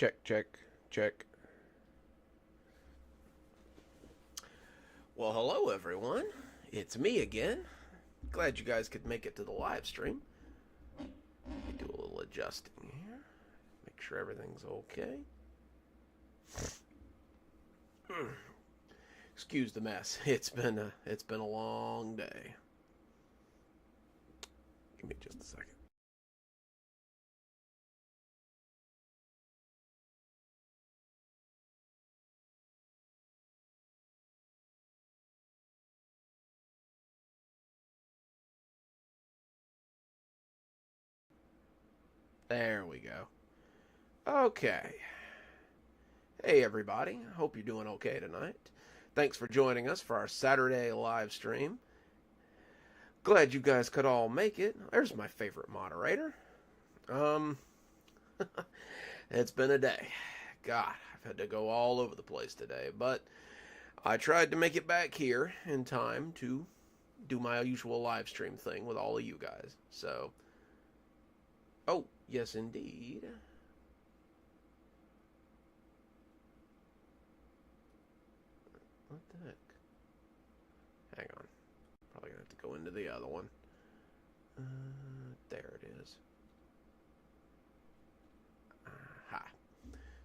Check, check, check. Well, hello everyone. It's me again. Glad you guys could make it to the live stream. Let me do a little adjusting here. Make sure everything's okay. Excuse the mess. It's been a long day. Give me just a second. There we go. Okay. Hey everybody. Hope you're doing okay tonight. Thanks for joining us for our Saturday live stream. Glad you guys could all make it. There's my favorite moderator. Um, it's been a day. God, I've had to go all over the place today, but I tried to make it back here in time to do my usual live stream thing with all of you guys. So, oh, yes, indeed. What the heck? Hang on. Probably gonna have to go into the other one. There it is. Aha.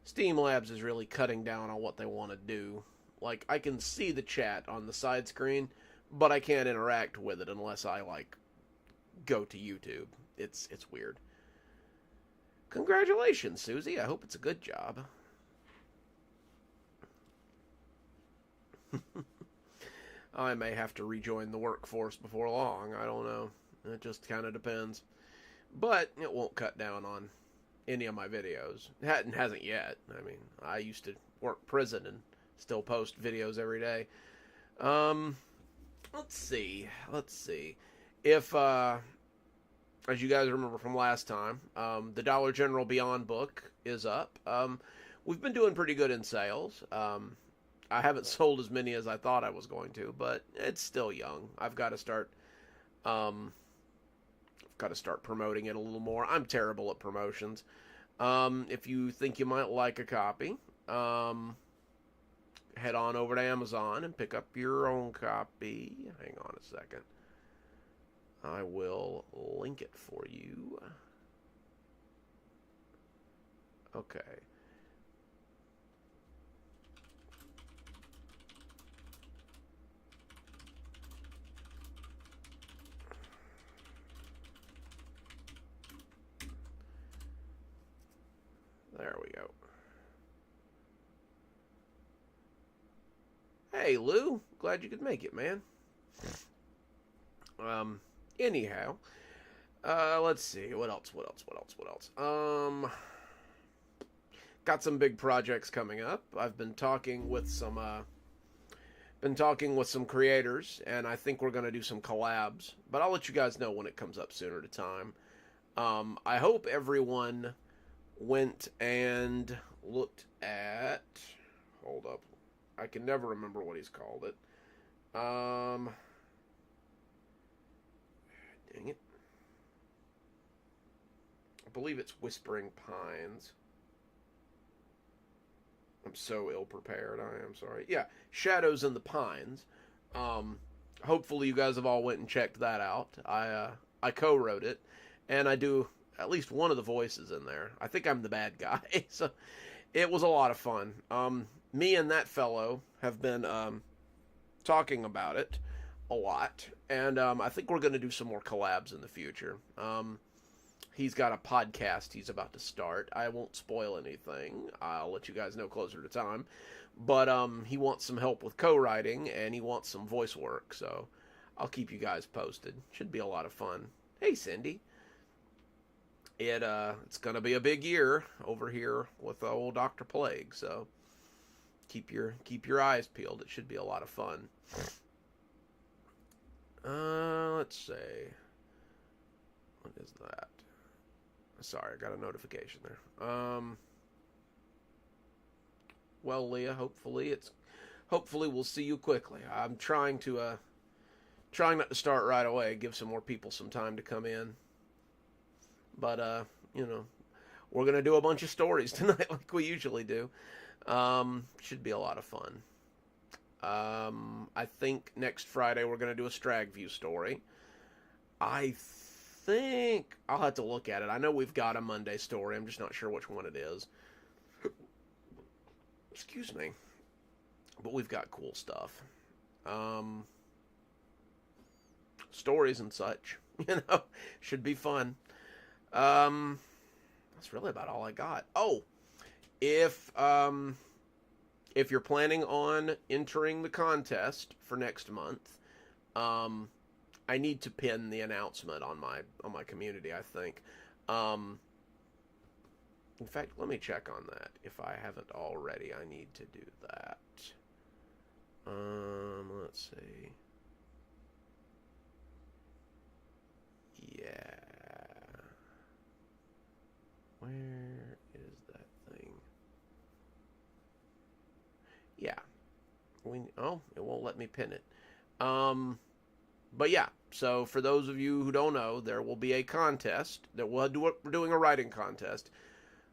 Steam Labs is really cutting down on what they want to do. Like, I can see the chat on the side screen, but I can't interact with it unless I, like, go to YouTube. It's weird. Congratulations, Susie. I hope it's a good job. I may have to rejoin the workforce before long. I don't know. It just kind of depends. But it won't cut down on any of my videos. It hasn't yet. I mean, I used to work prison and still post videos every day. Let's see. If, as you guys remember from last time, the Dollar General Beyond book is up. We've been doing pretty good in sales. I haven't sold as many as I thought I was going to, but it's still young. I've got to start promoting it a little more. I'm terrible at promotions. If you think you might like a copy, head on over to Amazon and pick up your own copy. Hang on a second. I will link it for you. Okay. There we go. Hey, Lou. Glad you could make it, man. Anyhow. Let's see. What else? Got some big projects coming up. I've been talking with some creators, and I think we're going to do some collabs. But I'll let you guys know when it comes up sooner to time. I hope everyone went and looked at. Hold up, I can never remember what he's called it. Dang it. I believe it's Whispering Pines. I'm so ill prepared. I am sorry. Yeah, Shadows in the Pines. Hopefully you guys have all went and checked that out. I co-wrote it, and I do at least one of the voices in there. I think I'm the bad guy. So it was a lot of fun. Me and that fellow have been talking about it a lot, and I think we're going to do some more collabs in the future. He's got a podcast he's about to start. I won't spoil anything. I'll let you guys know closer to time. But he wants some help with co-writing, and he wants some voice work, so I'll keep you guys posted. Should be a lot of fun. Hey, Cindy. It's gonna be a big year over here with old Dr. Plague, so keep your eyes peeled. It should be a lot of fun. Let's see. What is that? Sorry, I got a notification there. Well, Leah, hopefully we'll see you quickly. I'm trying not to start right away. Give some more people some time to come in. But we're going to do a bunch of stories tonight like we usually do. Should be a lot of fun. I think next Friday we're going to do a Stragview story. I think I'll have to look at it. I know we've got a Monday story. I'm just not sure which one it is. Excuse me. But we've got cool stuff. Stories and such. Should be fun. That's really about all I got. Oh, if you're planning on entering the contest for next month, I need to pin the announcement on my community, I think. In fact, let me check on that. If I haven't already, I need to do that. Let's see. Yeah. Where is that thing? Yeah. It won't let me pin it. But yeah, so for those of you who don't know, there will be a contest. We're doing a writing contest.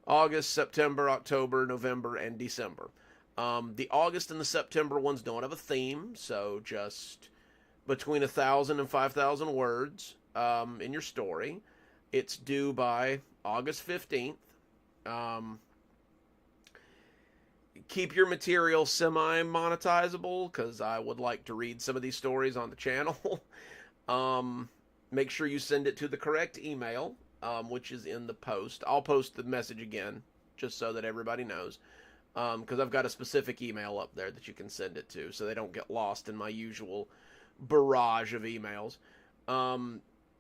August, September, October, November, and December. The August and the September ones don't have a theme, so just between 1,000 and 5,000 words in your story. It's due by August 15th. Keep your material semi-monetizable, because I would like to read some of these stories on the channel. Make sure you send it to the correct email, which is in the post. I'll post the message again, just so that everybody knows, because I've got a specific email up there that you can send it to, so they don't get lost in my usual barrage of emails.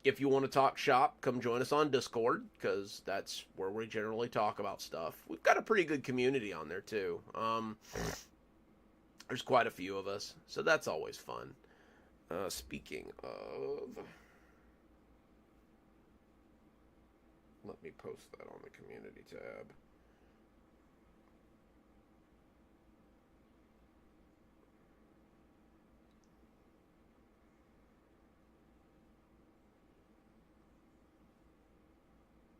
If you want to talk shop, come join us on Discord, because that's where we generally talk about stuff. We've got a pretty good community on there, too. There's quite a few of us, so that's always fun. Speaking of... Let me post that on the community tab.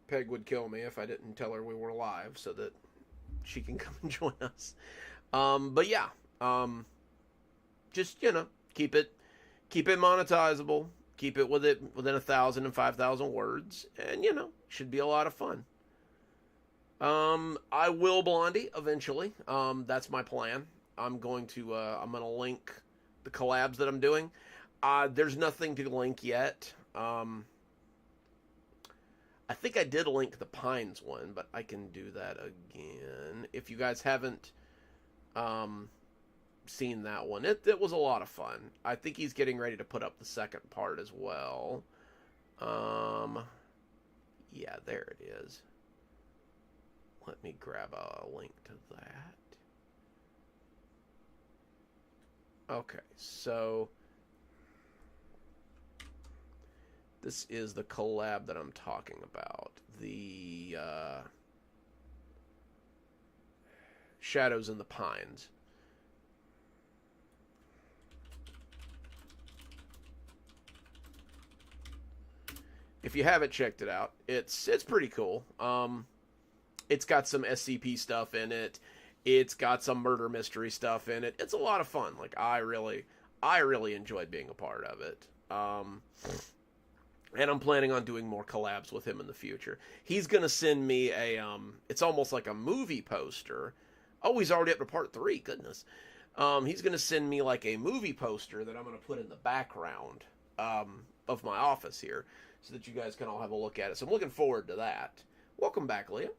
Peg would kill me if I didn't tell her we were live so that she can come and join us. But yeah, just, keep it monetizable. Keep it within 1,000 and 5,000 words, and should be a lot of fun. I will Blondie eventually. That's my plan. I'm going to link the collabs that I'm doing. There's nothing to link yet. I think I did link the Pines one, but I can do that again. If you guys haven't seen that one, it was a lot of fun. I think he's getting ready to put up the second part as well. Yeah, there it is. Let me grab a link to that. Okay, so this is the collab that I'm talking about. The Shadows in the Pines. If you haven't checked it out, it's pretty cool. It's got some SCP stuff in it. It's got some murder mystery stuff in it. It's a lot of fun. Like, I really enjoyed being a part of it. And I'm planning on doing more collabs with him in the future. He's gonna send me a it's almost like a movie poster. Oh, he's already up to part 3. Goodness. He's gonna send me like a movie poster that I'm gonna put in the background of my office here, so that you guys can all have a look at it. So I'm looking forward to that. Welcome back, Leah.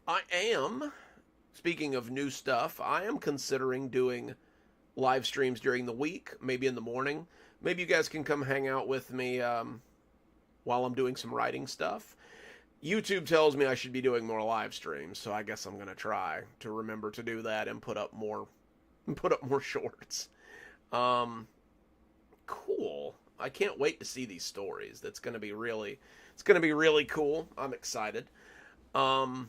I am, speaking of new stuff, I am considering doing live streams during the week, maybe in the morning. Maybe you guys can come hang out with me while I'm doing some writing stuff. YouTube tells me I should be doing more live streams, so I guess I'm going to try to remember to do that and put up more shorts. Cool. I can't wait to see these stories. It's going to be really cool. I'm excited. But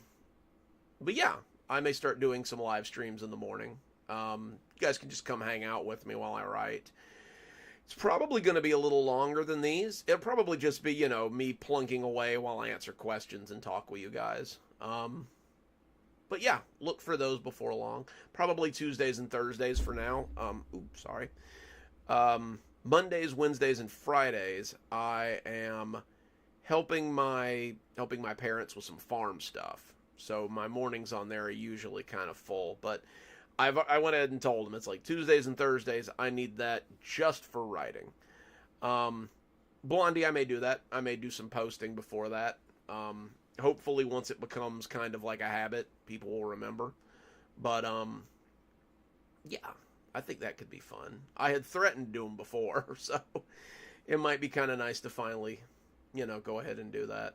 yeah, I may start doing some live streams in the morning. You guys can just come hang out with me while I write. It's probably going to be a little longer than these. It'll probably just be, me plunking away while I answer questions and talk with you guys. But yeah, look for those before long. Probably Tuesdays and Thursdays for now. Oops, sorry. Mondays, Wednesdays, and Fridays, I am helping my parents with some farm stuff. So my mornings on there are usually kind of full, but I went ahead and told them it's like Tuesdays and Thursdays. I need that just for writing. Blondie, I may do that. I may do some posting before that. Hopefully, once it becomes kind of like a habit, people will remember. But yeah, I think that could be fun. I had threatened to do them before, so it might be kind of nice to finally, go ahead and do that.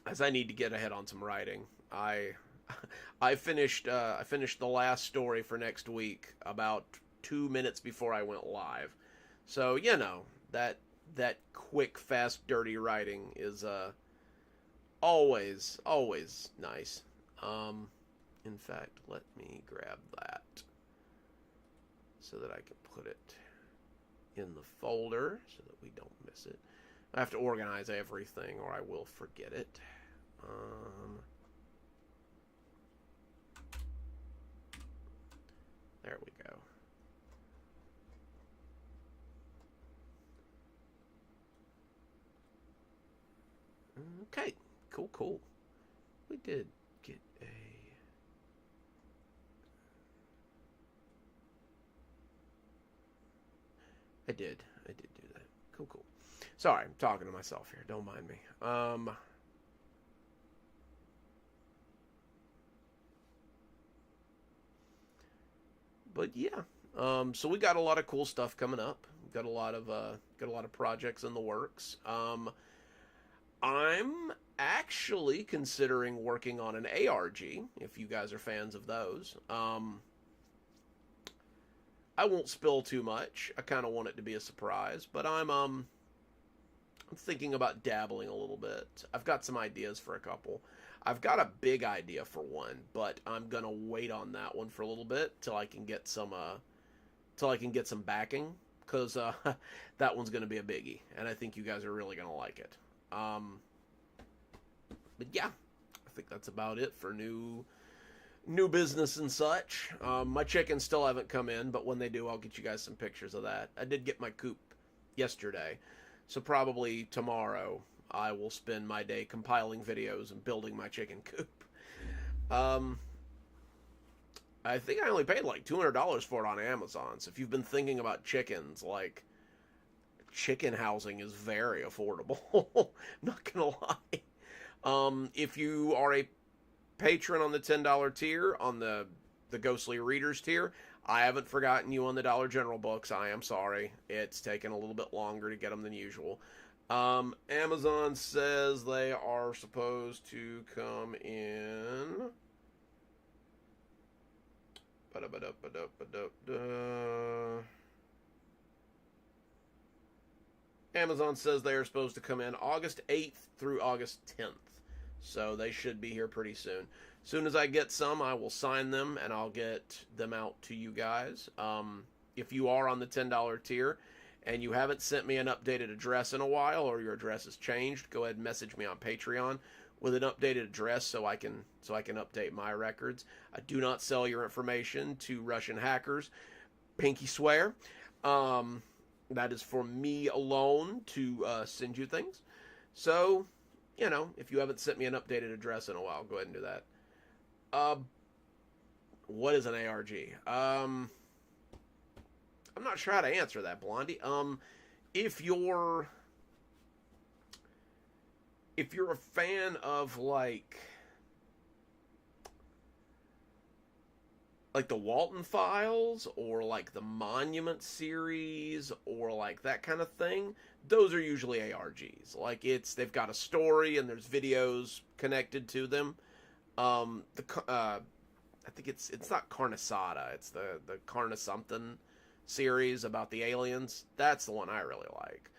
As I need to get ahead on some writing. I finished the last story for next week about 2 minutes before I went live. So, that quick, fast, dirty writing is always nice. In fact, let me grab that so that I can put it in the folder so that we don't miss it. I have to organize everything or I will forget it. There we go. Okay, cool. We did get a... I did do that. Cool. Sorry, I'm talking to myself here. Don't mind me. But yeah, so we got a lot of cool stuff coming up. We've got a lot of projects in the works. I'm actually considering working on an ARG, if you guys are fans of those. I won't spill too much. I kind of want it to be a surprise, but I'm thinking about dabbling a little bit. I've got some ideas for a couple. I've got a big idea for one, but I'm gonna wait on that one for a little bit till I can get some backing, because that one's gonna be a biggie, and I think you guys are really gonna like it. But yeah, I think that's about it for new business and such. My chickens still haven't come in, but when they do, I'll get you guys some pictures of that. I did get my coop yesterday, so probably tomorrow I will spend my day compiling videos and building my chicken coop. I think I only paid like $200 for it on Amazon. So if you've been thinking about chickens, like, chicken housing is very affordable. Not gonna lie. If you are a patron on the $10 tier, on the Ghostly Readers tier, I haven't forgotten you on the Dollar General books. I am sorry. It's taken a little bit longer to get them than usual. Amazon says they are supposed to come in. Amazon says they are supposed to come in August 8th through August 10th. So they should be here pretty soon. Soon as I get some, I will sign them and I'll get them out to you guys. If you are on the $10 tier and you haven't sent me an updated address in a while, or your address has changed, go ahead and message me on Patreon with an updated address so I can update my records. I do not sell your information to Russian hackers. Pinky swear. That is for me alone to send you things. So, if you haven't sent me an updated address in a while, go ahead and do that. What is an ARG? I'm not sure how to answer that, Blondie. If you're a fan of like the Walton Files, or like the Monument series, or like that kind of thing, those are usually ARGs. Like, they've got a story and there's videos connected to them. I think it's not Carniçada, it's the Carna something series about the aliens. That's the one I really like.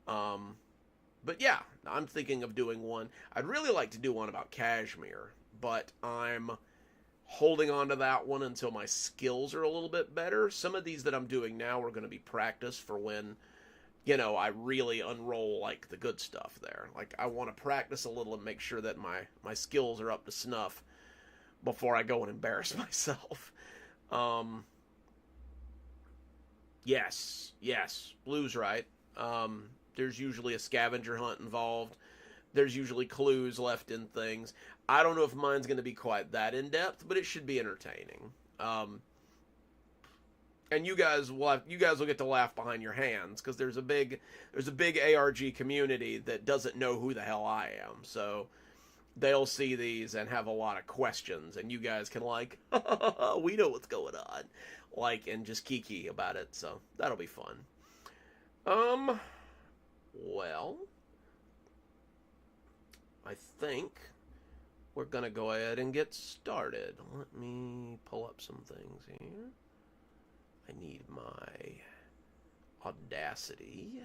But yeah, I'm thinking of doing one. I'd really like to do one about Kashmir, but I'm holding on to that one until my skills are a little bit better. Some of these that I'm doing now are going to be practice for when, I really unroll like the good stuff there. Like I want to practice a little and make sure that my skills are up to snuff before I go and embarrass myself. Yes, Blue's right. There's usually a scavenger hunt involved. There's usually clues left in things. I don't know if mine's going to be quite that in depth, but it should be entertaining. And you guys will get to laugh behind your hands because there's a big ARG community that doesn't know who the hell I am. So they'll see these and have a lot of questions, and you guys can like, we know what's going on, like, and just kiki about it. So that'll be fun. Well, I think we're gonna go ahead and get started. Let me pull up some things here. I need my Audacity.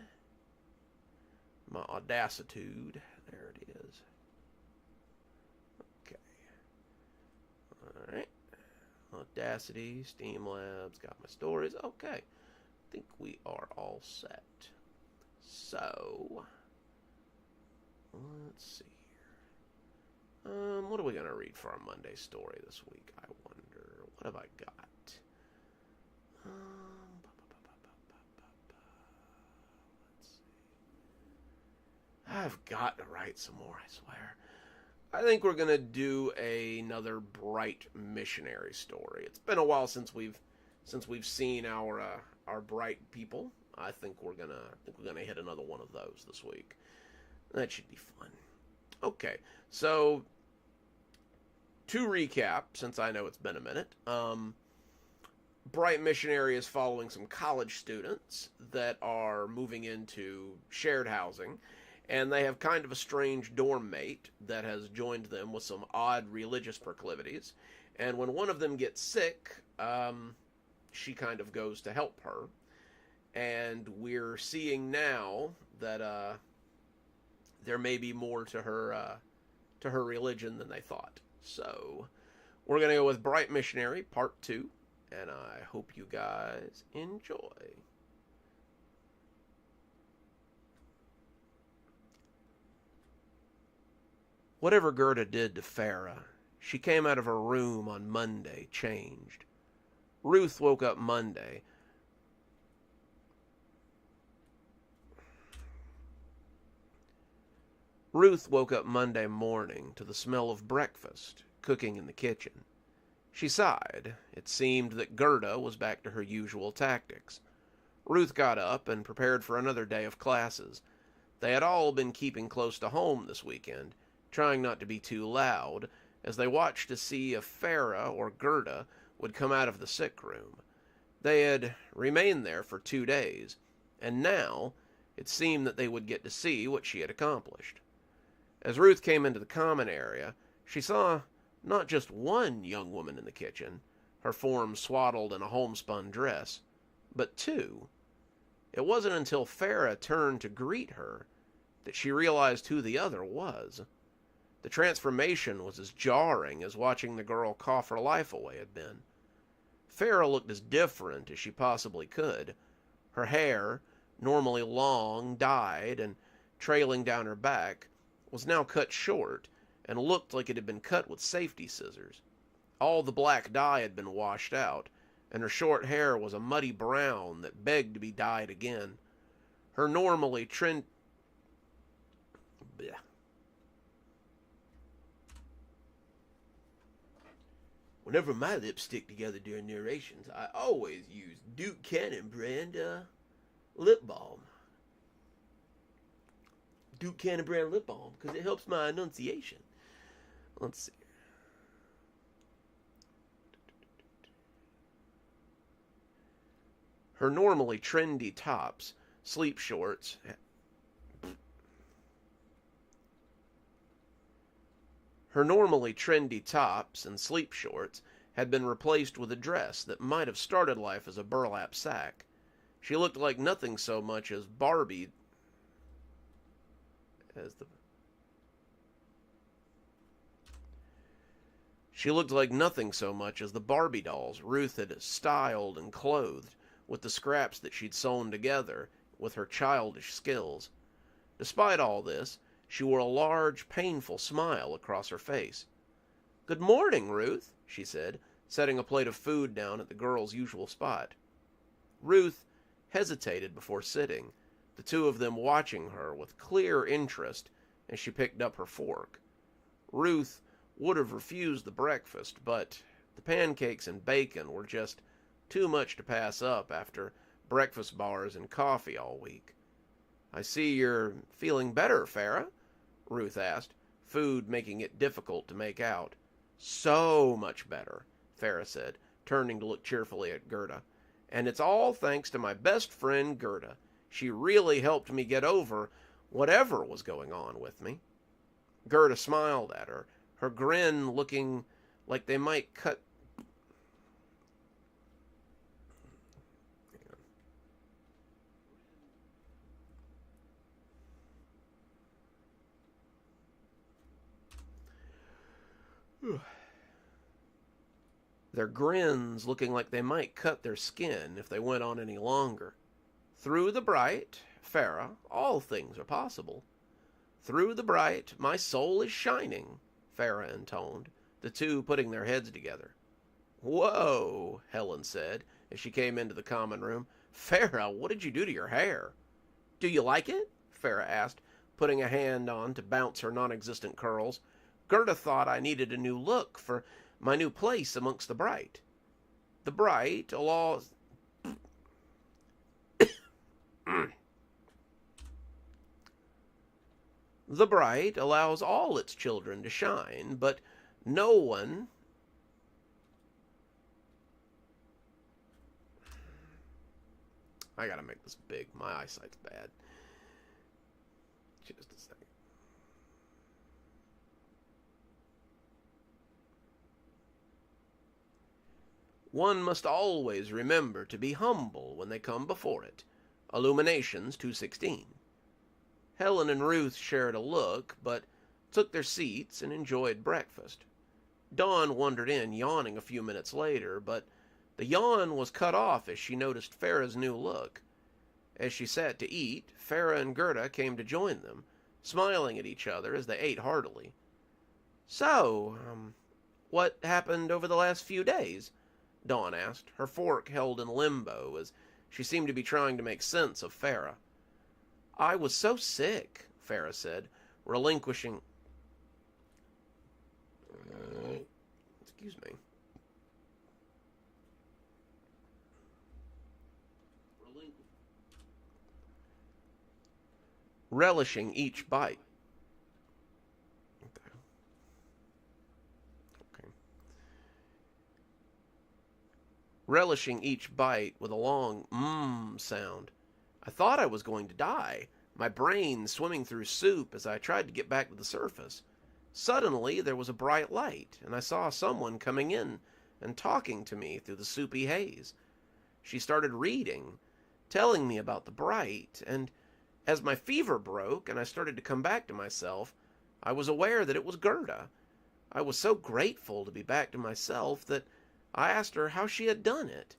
My Audacitude. There it is. Okay. Alright. Audacity, Streamlabs, got my stories. Okay. I think we are all set. So, let's see here. What are we going to read for our Monday story this week? I wonder. What have I got? Let's see. I've got to write some more, I swear. I think we're going to do another Bright missionary story. It's been a while since we've seen our Bright people. I think we're gonna hit another one of those this week. That should be fun. Okay, so to recap, since I know it's been a minute, Bright Missionary is following some college students that are moving into shared housing, and they have kind of a strange dorm mate that has joined them with some odd religious proclivities. And when one of them gets sick, she kind of goes to help her. And we're seeing now that there may be more to her religion than they thought. So we're going to go with Bright Missionary Part 2, and I hope you guys enjoy. Whatever Gerda did to Farah, she came out of her room on Monday changed. Ruth woke up Monday. Ruth woke up Monday morning to the smell of breakfast cooking in the kitchen. She sighed. It seemed that Gerda was back to her usual tactics. Ruth got up and prepared for another day of classes. They had all been keeping close to home this weekend, trying not to be too loud, as they watched to see if Farah or Gerda would come out of the sick room. They had remained there for 2 days, and now it seemed that they would get to see what she had accomplished. As Ruth came into the common area, she saw not just one young woman in the kitchen, her form swaddled in a homespun dress, but 2. It wasn't until Farah turned to greet her that she realized who the other was. The transformation was as jarring as watching the girl cough her life away had been. Farah looked as different as she possibly could. Her hair, normally long, dyed, and trailing down her back, was now cut short and looked like it had been cut with safety scissors. All the black dye had been washed out, and her short hair was a muddy brown that begged to be dyed again. Her normally Whenever my lips stick together during narrations, I always use Duke Cannon brand lip balm. Duke Cannon brand lip balm because it helps my enunciation. Let's see. Her normally trendy tops, sleep shorts, and sleep shorts had been replaced with a dress that might have started life as a burlap sack. She looked like nothing so much as Barbie She looked like nothing so much as the Barbie dolls Ruth had styled and clothed with the scraps that she'd sewn together with her childish skills. Despite all this, she wore a large, painful smile across her face. "Good morning, Ruth," she said, setting a plate of food down at the girl's usual spot. Ruth hesitated before sitting, the two of them watching her with clear interest as she picked up her fork. Ruth would have refused the breakfast, but the pancakes and bacon were just too much to pass up after breakfast bars and coffee all week. "I see you're feeling better, Farah?" Ruth asked, food making it difficult to make out. "So much better," Farah said, turning to look cheerfully at Gerda. "And it's all thanks to my best friend, Gerda. She really helped me get over whatever was going on with me." Gerda smiled at her, her grin looking like they might cut... Their grins looking like they might cut their skin if they went on any longer. "Through the bright, Farah, all things are possible. Through the bright, my soul is shining," Farah intoned, the two putting their heads together. "Whoa," Helen said as she came into the common room. "Farah, what did you do to your hair?" "Do you like it?" Farah asked, putting a hand on to bounce her non-existent curls. "Gerda thought I needed a new look for my new place amongst the bright. The bright allows..." "The bright allows all its children to shine, but no one..." I gotta make this big. My eyesight's bad. Just a second. "One must always remember to be humble when they come before it." Illuminations 2:16. Helen and Ruth shared a look, but took their seats and enjoyed breakfast. Dawn wandered in, yawning a few minutes later, but the yawn was cut off as she noticed Farah's new look. As she sat to eat, Farah and Gerda came to join them, smiling at each other as they ate heartily. "So, what happened over the last few days?" Dawn asked, her fork held in limbo as she seemed to be trying to make sense of Farah. "I was so sick," Farah said, relinquishing... Excuse me. Relishing each bite. Okay. Relishing each bite with a long mmm sound. "I thought I was going to die, my brain swimming through soup as I tried to get back to the surface. Suddenly there was a bright light, and I saw someone coming in and talking to me through the soupy haze. She started reading, telling me about the bright, and as my fever broke and I started to come back to myself, I was aware that it was Gerda. I was so grateful to be back to myself that I asked her how she had done it.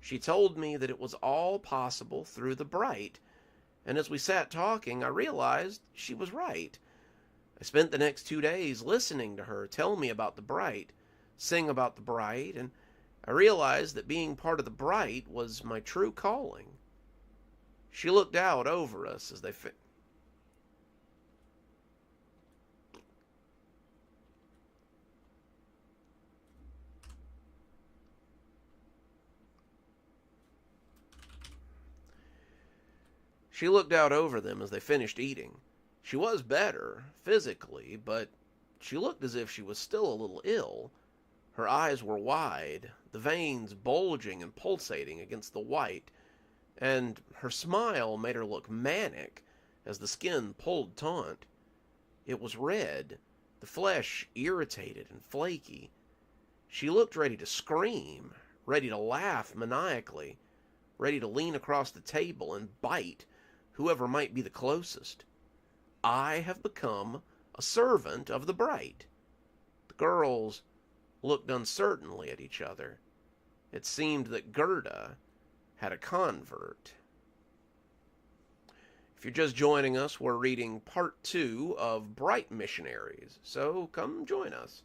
She told me that it was all possible through the bright, and as we sat talking, I realized she was right. I spent the next 2 days listening to her tell me about the bright, sing about the bright, and I realized that being part of the bright was my true calling." She looked out over us as they She looked out over them as they finished eating. She was better, physically, but she looked as if she was still a little ill. Her eyes were wide, the veins bulging and pulsating against the white, and her smile made her look manic as the skin pulled taut. It was red, the flesh irritated and flaky. She looked ready to scream, ready to laugh maniacally, ready to lean across the table and bite whoever might be the closest. "I have become a servant of the bright." The girls looked uncertainly at each other. It seemed that Gerda had a convert. If you're just joining us, we're reading part 2 of Bright Missionaries, so come join us.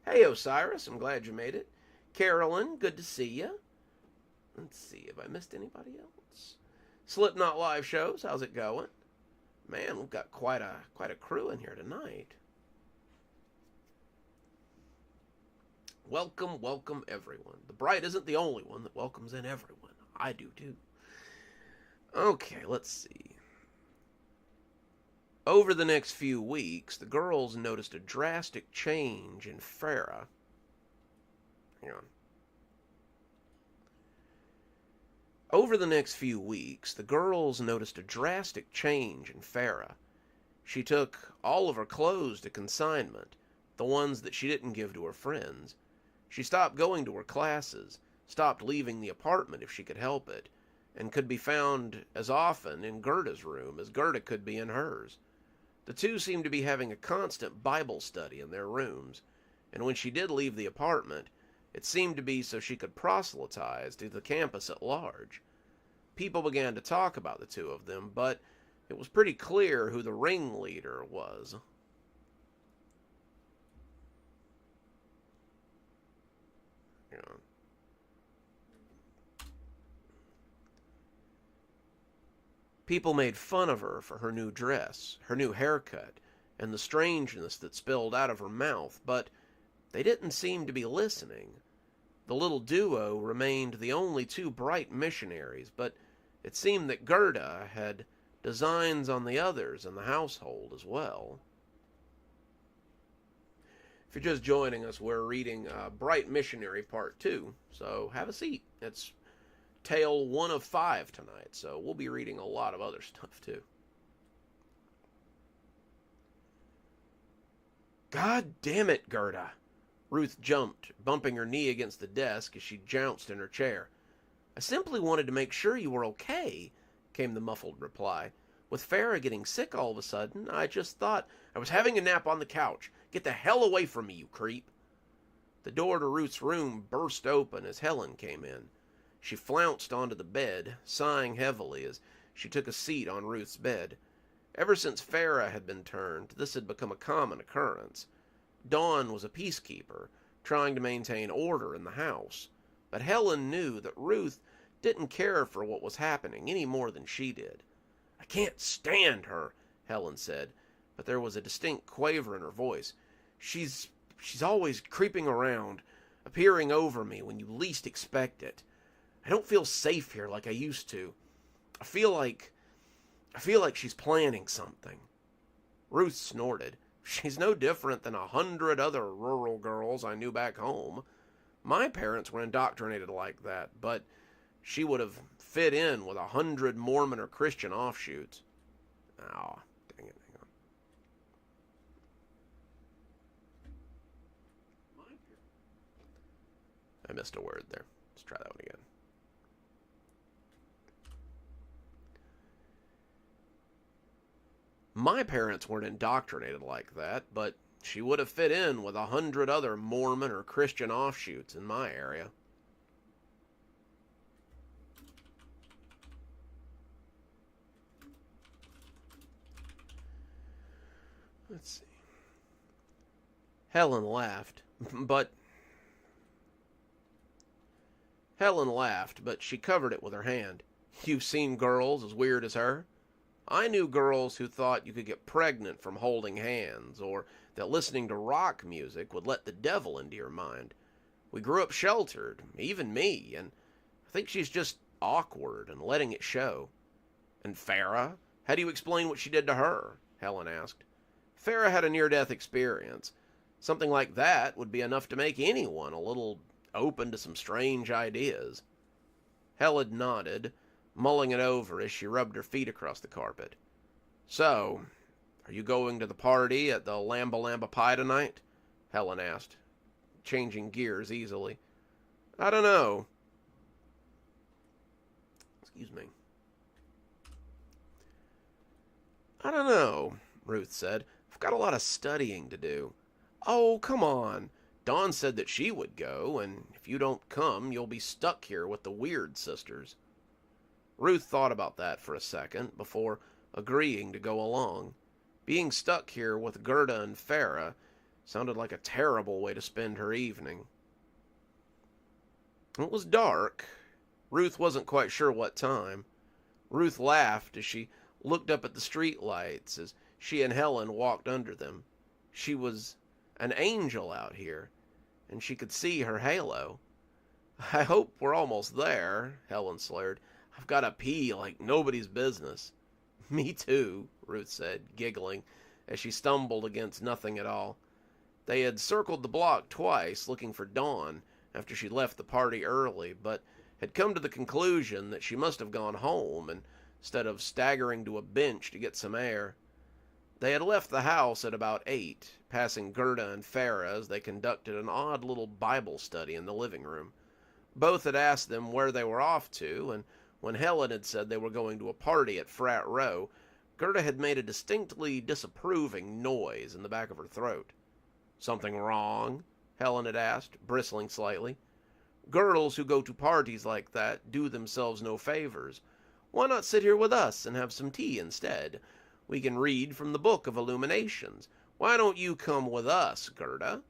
Hey, Osiris, I'm glad you made it. Carolyn, good to see you. Let's see, have I missed anybody else? Slipknot live shows, how's it going? Man, we've got quite a crew in here tonight. Welcome, welcome everyone. The Bright isn't the only one that welcomes in everyone. I do too. Okay, let's see. Over the next few weeks, the girls noticed a drastic change in Farah. Hang on. Over the next few weeks, the girls noticed a drastic change in Farah. She took all of her clothes to consignment, the ones that she didn't give to her friends. She stopped going to her classes, stopped leaving the apartment if she could help it, and could be found as often in Gerda's room as Gerda could be in hers. The two seemed to be having a constant Bible study in their rooms, and when she did leave the apartment, it seemed to be so she could proselytize to the campus at large. People began to talk about the two of them, but it was pretty clear who the ringleader was. Yeah. People made fun of her for her new dress, her new haircut, and the strangeness that spilled out of her mouth, but they didn't seem to be listening. The little duo remained the only two Bright missionaries, but it seemed that Gerda had designs on the others in the household as well. If you're just joining us, we're reading Bright Missionary Part 2, so have a seat. It's tale 1 of 5 tonight, so we'll be reading a lot of other stuff too. God damn it, Gerda! Ruth jumped, bumping her knee against the desk as she jounced in her chair. I simply wanted to make sure you were okay, came the muffled reply. With Farah getting sick all of a sudden, I just thought I was having a nap on the couch. Get the hell away from me, you creep. The door to Ruth's room burst open as Helen came in. She flounced onto the bed, sighing heavily as she took a seat on Ruth's bed. Ever since Farah had been turned, this had become a common occurrence. Dawn was a peacekeeper, trying to maintain order in the house, but Helen knew that Ruth didn't care for what was happening any more than she did. I can't stand her, Helen said, but there was a distinct quaver in her voice. She's always creeping around, appearing over me when you least expect it. I don't feel safe here like I used to. I feel like she's planning something. Ruth snorted. She's no different than 100 other rural girls I knew back home. My parents were indoctrinated like that, but she would have fit in with 100 Mormon or Christian offshoots. Oh, dang it, hang on. I missed a word there. Let's try that one again. My parents weren't indoctrinated like that, but she would have fit in with 100 other Mormon or Christian offshoots in my area. Let's see. Helen laughed, but she covered it with her hand. You've seen girls as weird as her? I knew girls who thought you could get pregnant from holding hands, or that listening to rock music would let the devil into your mind. We grew up sheltered, even me, and I think she's just awkward and letting it show. And Farah? How do you explain what she did to her? Helen asked. Farah had a near-death experience. Something like that would be enough to make anyone a little open to some strange ideas. Helen nodded, mulling it over as she rubbed her feet across the carpet. So, are you going to the party at the Lamba Lamba Pie tonight? Helen asked, changing gears easily. I don't know. Excuse me. I don't know, Ruth said. I've got a lot of studying to do. Oh, come on. Dawn said that she would go, and if you don't come, you'll be stuck here with the Weird Sisters. Ruth thought about that for a second before agreeing to go along. Being stuck here with Gerda and Farah sounded like a terrible way to spend her evening. It was dark. Ruth wasn't quite sure what time. Ruth laughed as she looked up at the street lights as she and Helen walked under them. She was an angel out here, and she could see her halo. I hope we're almost there, Helen slurred. I've got to pee like nobody's business. Me too, Ruth said, giggling, as she stumbled against nothing at all. They had circled the block twice, looking for Dawn after she left the party early, but had come to the conclusion that she must have gone home instead of staggering to a bench to get some air. They had left the house at about 8, passing Gerda and Farah as they conducted an odd little Bible study in the living room. Both had asked them where they were off to, and when Helen had said they were going to a party at Frat Row, Gerda had made a distinctly disapproving noise in the back of her throat. Something wrong? Helen had asked, bristling slightly. Girls who go to parties like that do themselves no favors. Why not sit here with us and have some tea instead? We can read from the Book of Illuminations. Why don't you come with us, Gerda?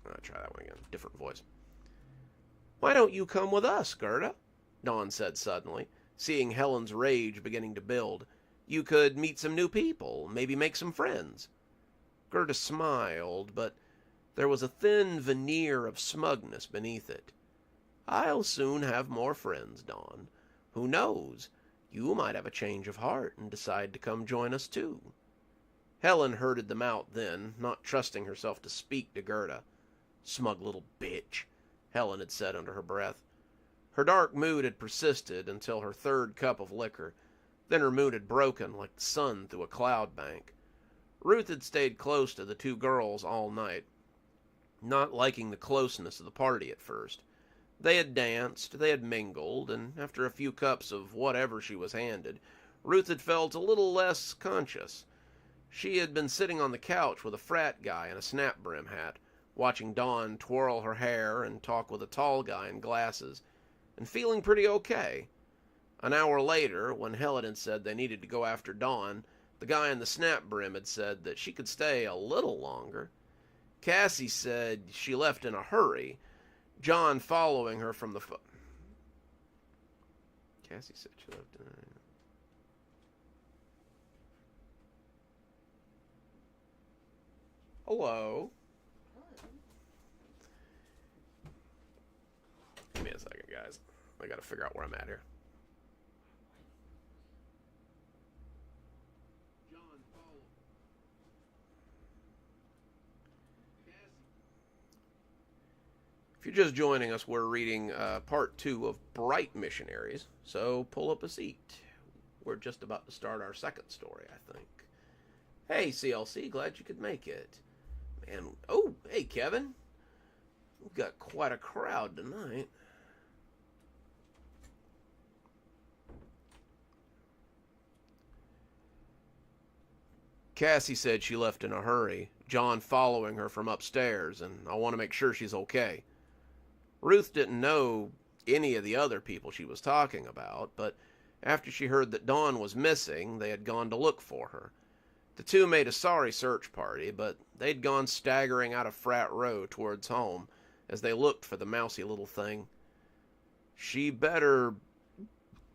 I'll try that one again. Different voice. Why don't you come with us, Gerda? Dawn said suddenly, seeing Helen's rage beginning to build. You could meet some new people, maybe make some friends. Gerda smiled, but there was a thin veneer of smugness beneath it. I'll soon have more friends, Dawn. Who knows? You might have a change of heart and decide to come join us too. Helen herded them out then, not trusting herself to speak to Gerda. Smug little bitch, Helen had said under her breath. Her dark mood had persisted until her third cup of liquor. Then her mood had broken like the sun through a cloud bank. Ruth had stayed close to the two girls all night, not liking the closeness of the party at first. They had danced, they had mingled, and after a few cups of whatever she was handed, Ruth had felt a little less conscious. She had been sitting on the couch with a frat guy in a snap-brim hat, watching Dawn twirl her hair and talk with a tall guy in glasses, and feeling pretty okay. An hour later, when Helen had said they needed to go after Dawn, the guy in the snap-brim had said that she could stay a little longer. Cassie said she left in a hurry, John following her from the Cassie said she left in a... Hello. Give me a second, guys. I gotta figure out where I'm at here. If you're just joining us, we're reading part 2 of Bright Missionaries, so pull up a seat. We're just about to start our second story, I think. Hey, CLC, glad you could make it. Man, oh, hey, Kevin. We've got quite a crowd tonight. Cassie said she left in a hurry, John following her from upstairs, and I want to make sure she's okay. Ruth didn't know any of the other people she was talking about, but after she heard that Dawn was missing, they had gone to look for her. The two made a sorry search party, but they'd gone staggering out of Frat Row towards home as they looked for the mousy little thing. She better...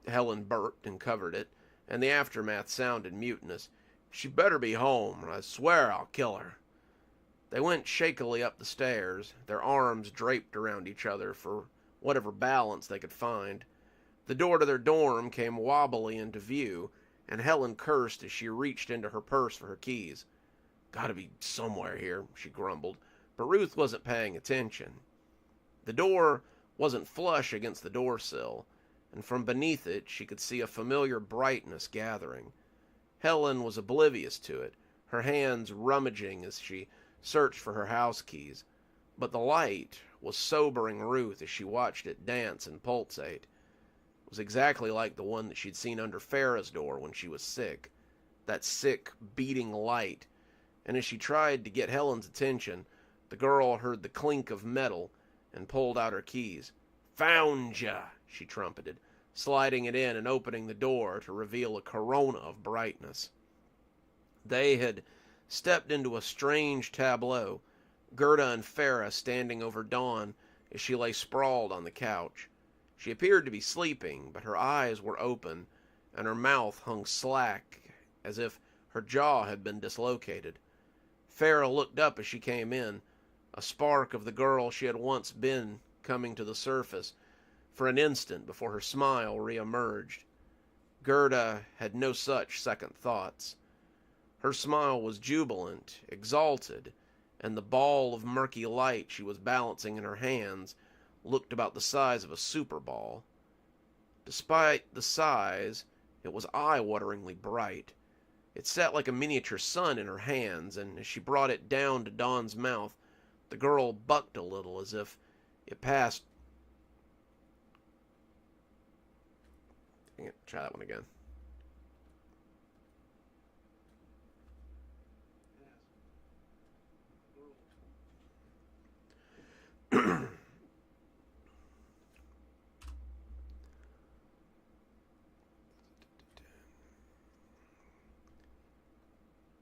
Helen burped and covered it, and the aftermath sounded mutinous. She better be home, or I swear I'll kill her. They went shakily up the stairs, their arms draped around each other for whatever balance they could find. The door to their dorm came wobbly into view, and Helen cursed as she reached into her purse for her keys. Gotta be somewhere here, she grumbled, but Ruth wasn't paying attention. The door wasn't flush against the doorsill, and from beneath it she could see a familiar brightness gathering. Helen was oblivious to it, her hands rummaging as she searched for her house keys, but the light was sobering Ruth as she watched it dance and pulsate. It was exactly like the one that she'd seen under Farah's door when she was sick. That sick, beating light, and as she tried to get Helen's attention, the girl heard the clink of metal and pulled out her keys. "Found ya," she trumpeted, sliding it in and opening the door to reveal a corona of brightness. They had stepped into a strange tableau, Gerda and Farah standing over Dawn as she lay sprawled on the couch. She appeared to be sleeping, but her eyes were open, and her mouth hung slack as if her jaw had been dislocated. Farah looked up as she came in, a spark of the girl she had once been coming to the surface for an instant before her smile reemerged. Gerda had no such second thoughts. Her smile was jubilant, exalted, and the ball of murky light she was balancing in her hands looked about the size of a super ball. Despite the size, it was eye-wateringly bright. It sat like a miniature sun in her hands, and as she brought it down to Dawn's mouth, the girl bucked a little as if it passed. Dang it, try that one again.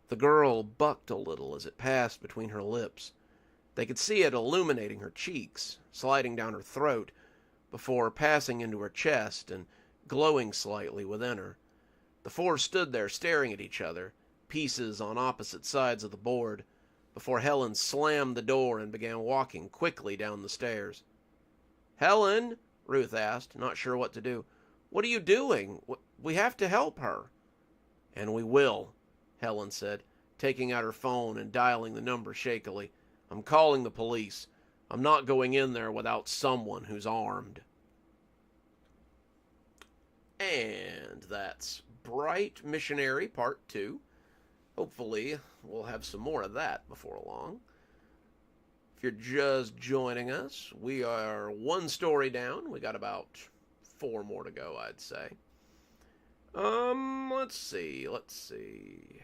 The girl bucked a little as it passed between her lips. They could see it illuminating her cheeks, sliding down her throat, before passing into her chest and glowing slightly within her. The four stood there staring at each other, pieces on opposite sides of the board, before Helen slammed the door and began walking quickly down the stairs. "Helen," Ruth asked, not sure what to do. "What are you doing? We have to help her." "And we will," Helen said, taking out her phone and dialing the number shakily. "I'm calling the police. I'm not going in there without someone who's armed." And that's Bright Missionary Part 2. Hopefully, we'll have some more of that before long. If you're just joining us, we are one story down. We got about 4 more to go, I'd say. Let's see.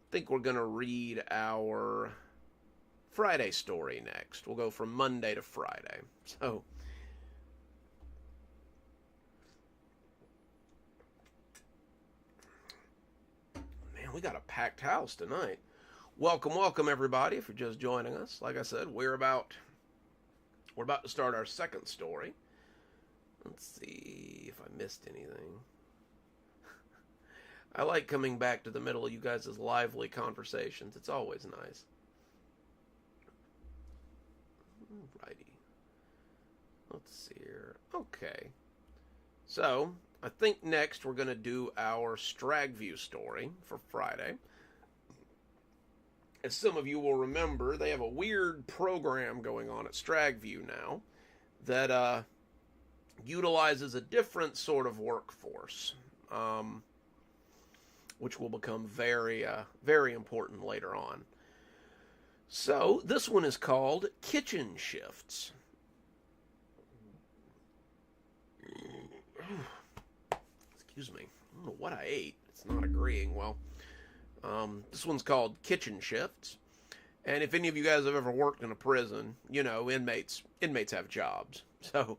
I think we're going to read our Friday story next. We'll go from Monday to Friday. So, man, we got a packed house tonight. Welcome, everybody, if you're just joining us. Like I said, we're about to start our second story. Let's see if I missed anything. I like coming back to the middle of you guys' lively conversations. It's always nice. Alrighty. Let's see here. Okay. So, I think next we're going to do our Stragview story for Friday. As some of you will remember, they have a weird program going on at Stragview now that utilizes a different sort of workforce, which will become very, very important later on. So, this one is called Kitchen Shifts. Excuse me. I don't know what I ate. It's not agreeing well. This one's called Kitchen Shifts. And if any of you guys have ever worked in a prison, you know, inmates have jobs. So,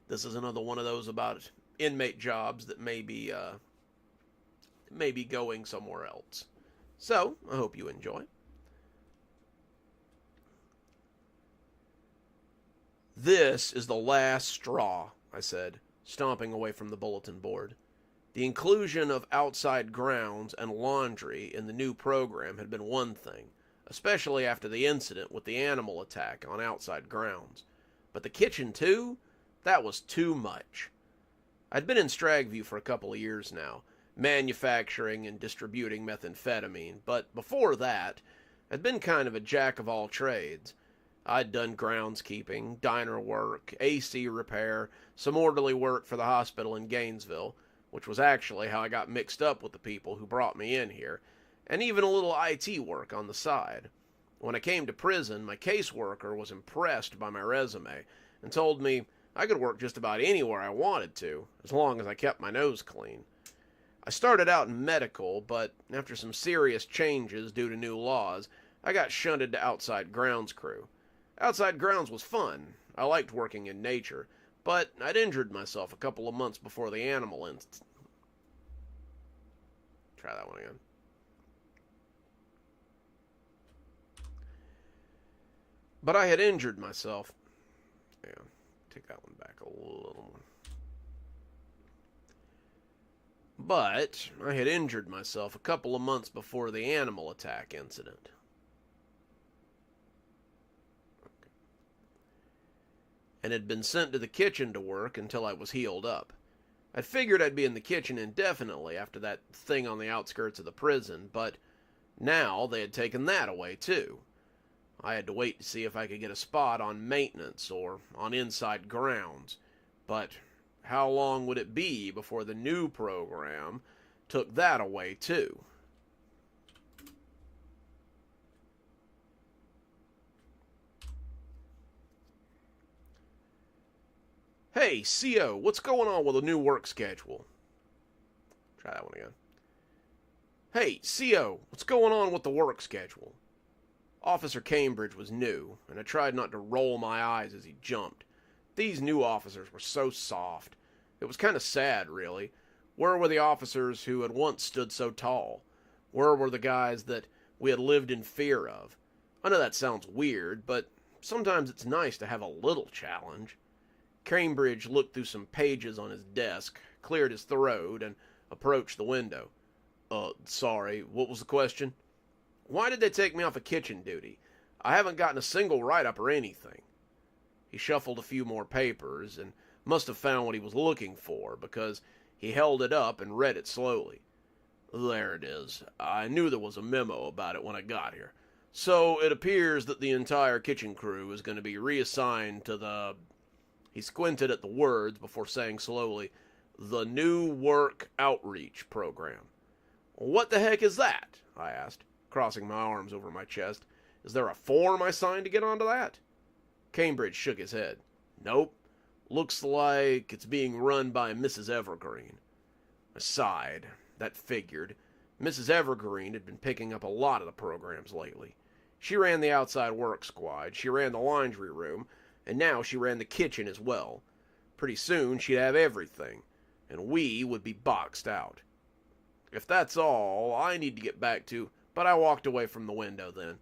this is another one of those about inmate jobs that may be going somewhere else. So, I hope you enjoy. "This is the last straw," I said, stomping away from the bulletin board. The inclusion of outside grounds and laundry in the new program had been one thing, especially after the incident with the animal attack on outside grounds. But the kitchen, too? That was too much. I'd been in Stragview for a couple of years now, manufacturing and distributing methamphetamine, but before that, I'd been kind of a jack of all trades. I'd done groundskeeping, diner work, AC repair, some orderly work for the hospital in Gainesville, which was actually how I got mixed up with the people who brought me in here, and even a little IT work on the side. When I came to prison, my caseworker was impressed by my resume and told me I could work just about anywhere I wanted to, as long as I kept my nose clean. I started out in medical, but after some serious changes due to new laws, I got shunted to outside grounds crew. Outside grounds was fun. I liked working in nature, but I'd injured myself a couple of months before the animal incident. Try that one again. But I had injured myself. Yeah, take that one back a little more. But I had injured myself a couple of months before the animal attack incident. Okay. And had been sent to the kitchen to work until I was healed up. I'd figured I'd be in the kitchen indefinitely after that thing on the outskirts of the prison, but now they had taken that away too. I had to wait to see if I could get a spot on maintenance or on inside grounds, but how long would it be before the new program took that away too? Hey, CO, what's going on with the new work schedule? Try that one again. Hey, CO, what's going on with the work schedule? Officer Cambridge was new, and I tried not to roll my eyes as he jumped. These new officers were so soft. It was kind of sad, really. Where were the officers who had once stood so tall? Where were the guys that we had lived in fear of? I know that sounds weird, but sometimes it's nice to have a little challenge. Cambridge looked through some pages on his desk, cleared his throat, and approached the window. Sorry, what was the question? Why did they take me off of kitchen duty? I haven't gotten a single write-up or anything. He shuffled a few more papers and must have found what he was looking for, because he held it up and read it slowly. There it is. I knew there was a memo about it when I got here. So it appears that the entire kitchen crew is going to be reassigned to the... He squinted at the words before saying slowly, the new work outreach program. What the heck is that? I asked, crossing my arms over my chest. Is there a form I signed to get onto that? Cambridge shook his head. Nope. Looks like it's being run by Mrs. Evergreen. I sighed. That figured. Mrs. Evergreen had been picking up a lot of the programs lately. She ran the outside work squad, she ran the laundry room, and now she ran the kitchen as well. Pretty soon she'd have everything, and we would be boxed out. If that's all, I need to get back to... But I walked away from the window then.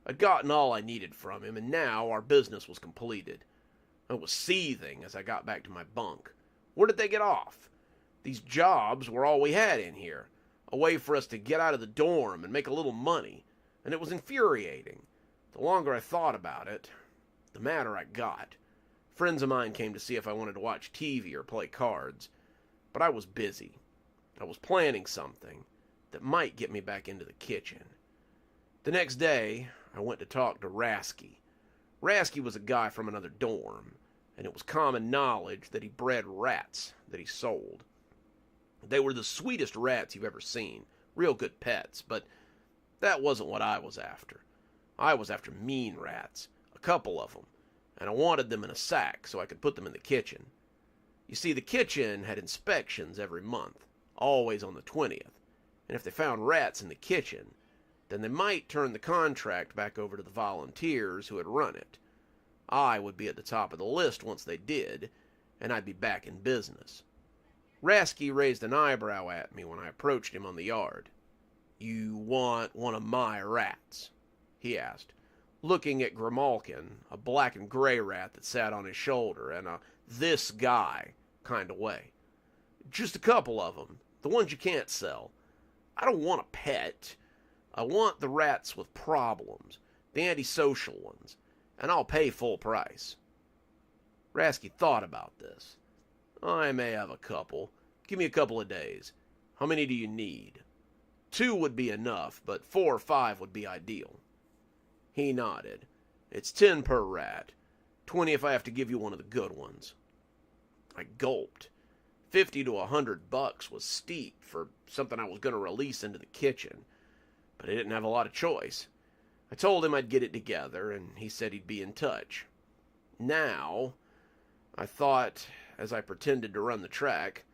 I'd gotten all I needed from him, and now our business was completed. I was seething as I got back to my bunk. Where did they get off? These jobs were all we had in here. A way for us to get out of the dorm and make a little money. And it was infuriating. The longer I thought about it, the madder I got. Friends of mine came to see if I wanted to watch TV or play cards. But I was busy. I was planning something that might get me back into the kitchen. The next day, I went to talk to Rasky. Rasky was a guy from another dorm, and it was common knowledge that he bred rats that he sold. They were the sweetest rats you've ever seen, real good pets, but that wasn't what I was after. I was after mean rats, a couple of them, and I wanted them in a sack so I could put them in the kitchen. You see, the kitchen had inspections every month, always on the 20th, and if they found rats in the kitchen, then they might turn the contract back over to the volunteers who had run it. I would be at the top of the list once they did, and I'd be back in business. Rasky raised an eyebrow at me when I approached him on the yard. You want one of my rats? He asked, looking at Grimalkin, a black and gray rat that sat on his shoulder, in a this guy kind of way. Just a couple of them, the ones you can't sell. I don't want a pet. I want the rats with problems, the antisocial ones, and I'll pay full price. Rasky thought about this. I may have a couple. Give me a couple of days. How many do you need? 2 would be enough, but 4 or 5 would be ideal. He nodded. It's 10 per rat. 20 if I have to give you one of the good ones. I gulped. $50 to $100 was steep for something I was going to release into the kitchen, but I didn't have a lot of choice. I told him I'd get it together, and he said he'd be in touch. Now, I thought, as I pretended to run the track,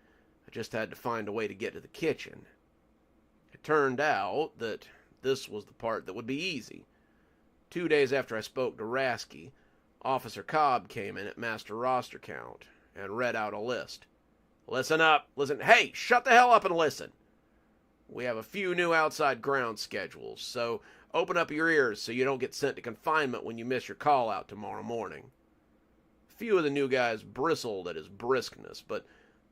I just had to find a way to get to the kitchen. It turned out that this was the part that would be easy. 2 days after I spoke to Rasky, Officer Cobb came in at Master Roster Count and read out a list. Listen up, listen. Hey, shut the hell up and listen. We have a few new outside ground schedules, so open up your ears so you don't get sent to confinement when you miss your call out tomorrow morning. A few of the new guys bristled at his briskness, but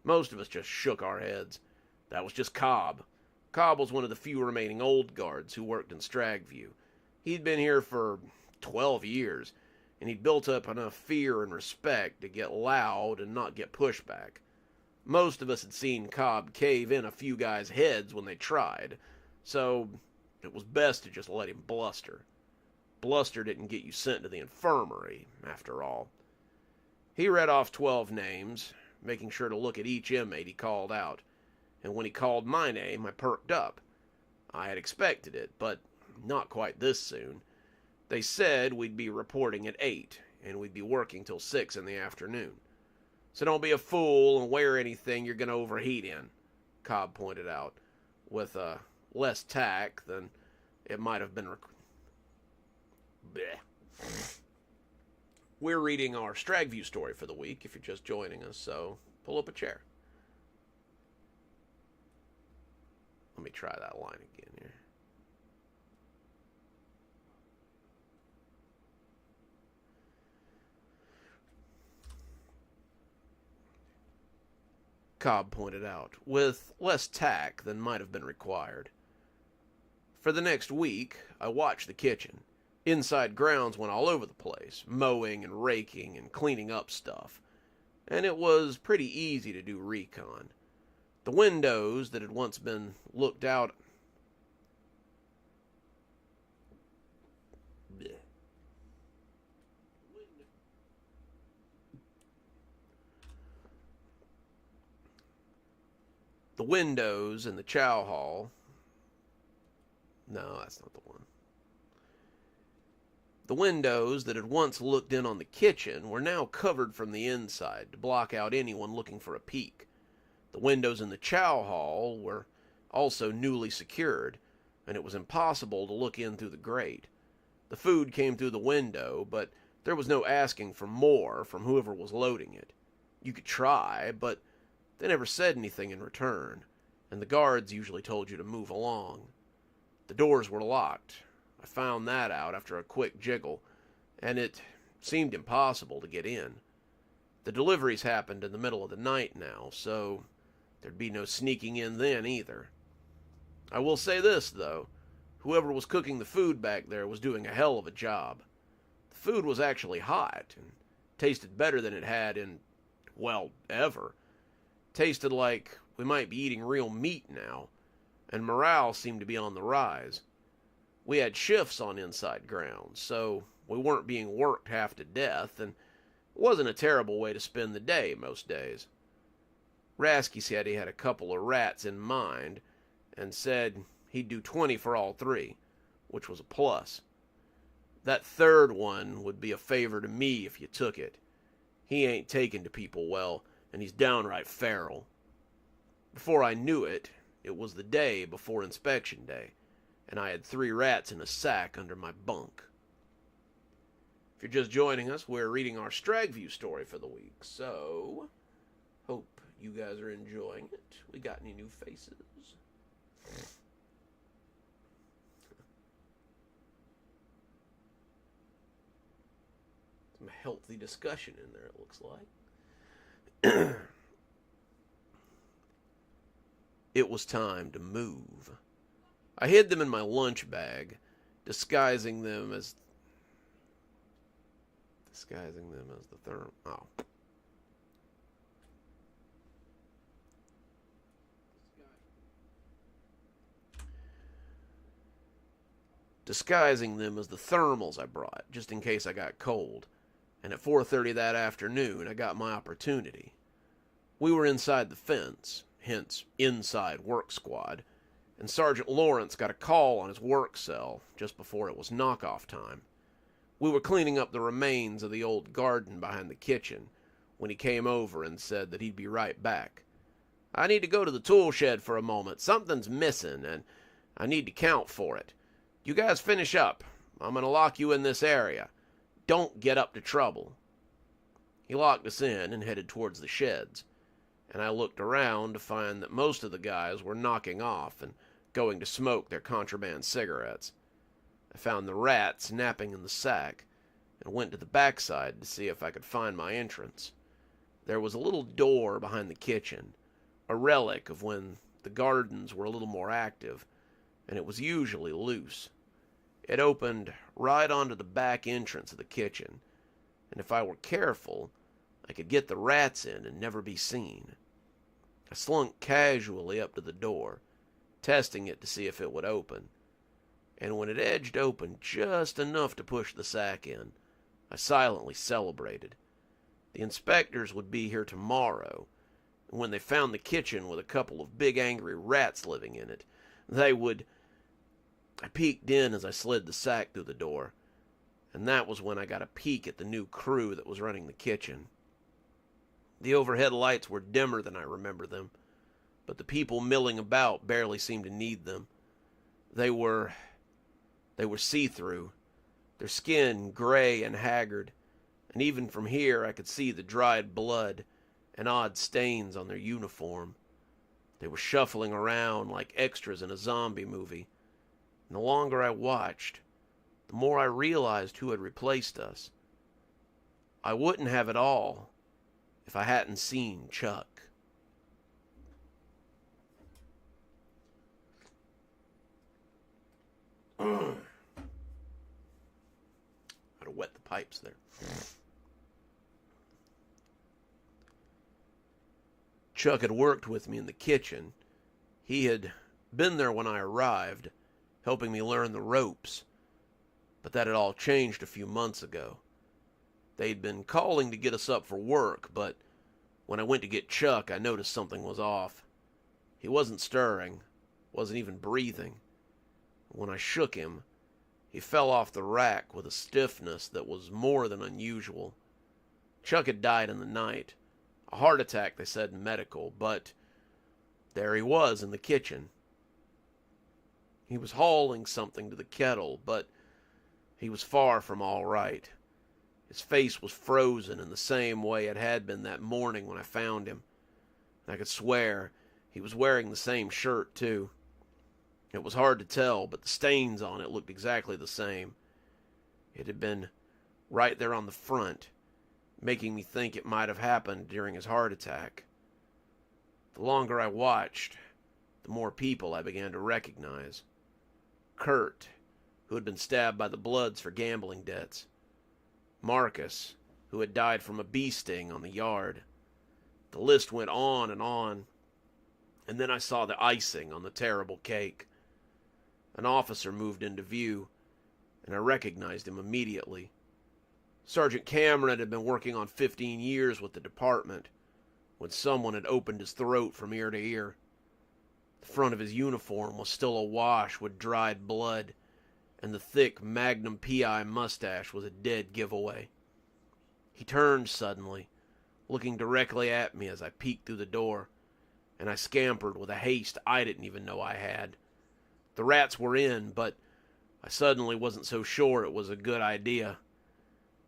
most of us just shook our heads. That was just Cobb. Cobb was one of the few remaining old guards who worked in Stragview. He'd been here for 12 years, and he'd built up enough fear and respect to get loud and not get pushback. Most of us had seen Cobb cave in a few guys' heads when they tried, so it was best to just let him bluster. Bluster didn't get you sent to the infirmary, after all. He read off 12 names, making sure to look at each inmate he called out, and when he called my name, I perked up. I had expected it, but not quite this soon. They said we'd be reporting at 8, and we'd be working till 6 in the afternoon. So don't be a fool and wear anything you're going to overheat in, Cobb pointed out, with less tact than it might have been. We're reading our Stragview story for the week, if you're just joining us, so pull up a chair. Let me try that line again here. Cobb pointed out, with less tact than might have been required. For the next week, I watched the kitchen. Inside grounds went all over the place, mowing and raking and cleaning up stuff. And it was pretty easy to do recon. The windows that had once been looked out... The windows in the chow hall... No, that's not the one. The windows that had once looked in on the kitchen were now covered from the inside to block out anyone looking for a peek. The windows in the chow hall were also newly secured, and it was impossible to look in through the grate. The food came through the window, but there was no asking for more from whoever was loading it. You could try, but they never said anything in return, and the guards usually told you to move along. The doors were locked. I found that out after a quick jiggle, and it seemed impossible to get in. The deliveries happened in the middle of the night now, so there'd be no sneaking in then either. I will say this, though. Whoever was cooking the food back there was doing a hell of a job. The food was actually hot, and tasted better than it had in, well, ever. Tasted like we might be eating real meat now, and morale seemed to be on the rise. We had shifts on inside grounds, so we weren't being worked half to death, and it wasn't a terrible way to spend the day most days. Rasky said he had a couple of rats in mind, and said he'd do 20 for all 3, which was a plus. That third one would be a favor to me if you took it. He ain't taken to people well, and he's downright feral. Before I knew it, it was the day before inspection day, and I had 3 rats in a sack under my bunk. If you're just joining us, we're reading our Stragview story for the week, so hope you guys are enjoying it. We got any new faces? Some healthy discussion in there, it looks like. It was time to move. I hid them in my lunch bag, disguising them as the therm... Oh. Disguising them as the thermals I brought, just in case I got cold. And at 4:30 that afternoon, I got my opportunity. We were inside the fence, hence inside work squad, and Sergeant Lawrence got a call on his work cell just before it was knockoff time. We were cleaning up the remains of the old garden behind the kitchen when he came over and said that he'd be right back. I need to go to the tool shed for a moment. Something's missing, and I need to count for it. You guys finish up. I'm going to lock you in this area. Don't get up to trouble." He locked us in and headed towards the sheds, and I looked around to find that most of the guys were knocking off and going to smoke their contraband cigarettes. I found the rats napping in the sack and went to the backside to see if I could find my entrance. There was a little door behind the kitchen, a relic of when the gardens were a little more active, and it was usually loose. It opened right onto the back entrance of the kitchen, and if I were careful, I could get the rats in and never be seen. I slunk casually up to the door, testing it to see if it would open, and when it edged open just enough to push the sack in, I silently celebrated. The inspectors would be here tomorrow, and when they found the kitchen with a couple of big angry rats living in it, they would... I peeked in as I slid the sack through the door, and that was when I got a peek at the new crew that was running the kitchen. The overhead lights were dimmer than I remember them, but the people milling about barely seemed to need them. They were see-through, their skin gray and haggard, and even from here I could see the dried blood and odd stains on their uniform. They were shuffling around like extras in a zombie movie, and the longer I watched, the more I realized who had replaced us. I wouldn't have it all if I hadn't seen Chuck. Had to wet the pipes there. Chuck had worked with me in the kitchen. He had been there when I arrived, helping me learn the ropes, but that had all changed a few months ago. They'd been calling to get us up for work, but when I went to get Chuck, I noticed something was off. He wasn't stirring, wasn't even breathing. When I shook him, he fell off the rack with a stiffness that was more than unusual. Chuck had died in the night. A heart attack, they said in medical, but there he was in the kitchen. He was hauling something to the kettle, but he was far from all right. His face was frozen in the same way it had been that morning when I found him. I could swear he was wearing the same shirt, too. It was hard to tell, but the stains on it looked exactly the same. It had been right there on the front, making me think it might have happened during his heart attack. The longer I watched, the more people I began to recognize. Kurt, who had been stabbed by the Bloods for gambling debts. Marcus, who had died from a bee sting on the yard. The list went on, and then I saw the icing on the terrible cake. An officer moved into view, and I recognized him immediately. Sergeant Cameron had been working on 15 years with the department when someone had opened his throat from ear to ear. The front of his uniform was still awash with dried blood, and the thick Magnum PI mustache was a dead giveaway. He turned suddenly, looking directly at me as I peeked through the door, and I scampered with a haste I didn't even know I had. The rats were in, but I suddenly wasn't so sure it was a good idea.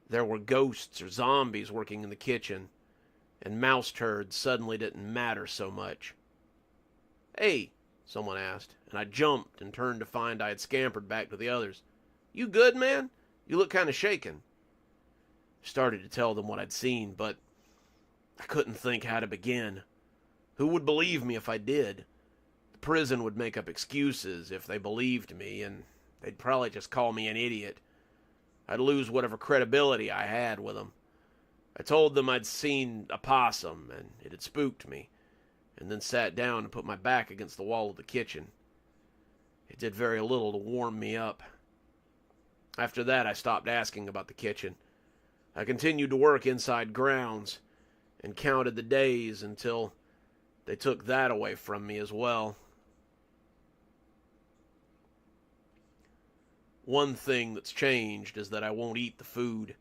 There were ghosts or zombies working in the kitchen, and mouse turds suddenly didn't matter so much. "Hey," someone asked, and I jumped and turned to find I had scampered back to the others. "You good, man? You look kind of shaken." I started to tell them what I'd seen, but I couldn't think how to begin. Who would believe me if I did? The prison would make up excuses if they believed me, and they'd probably just call me an idiot. I'd lose whatever credibility I had with them. I told them I'd seen a possum, and it had spooked me, and then sat down and put my back against the wall of the kitchen. It did very little to warm me up. After that, I stopped asking about the kitchen. I continued to work inside grounds, and counted the days until they took that away from me as well. One thing that's changed is that I won't eat the food.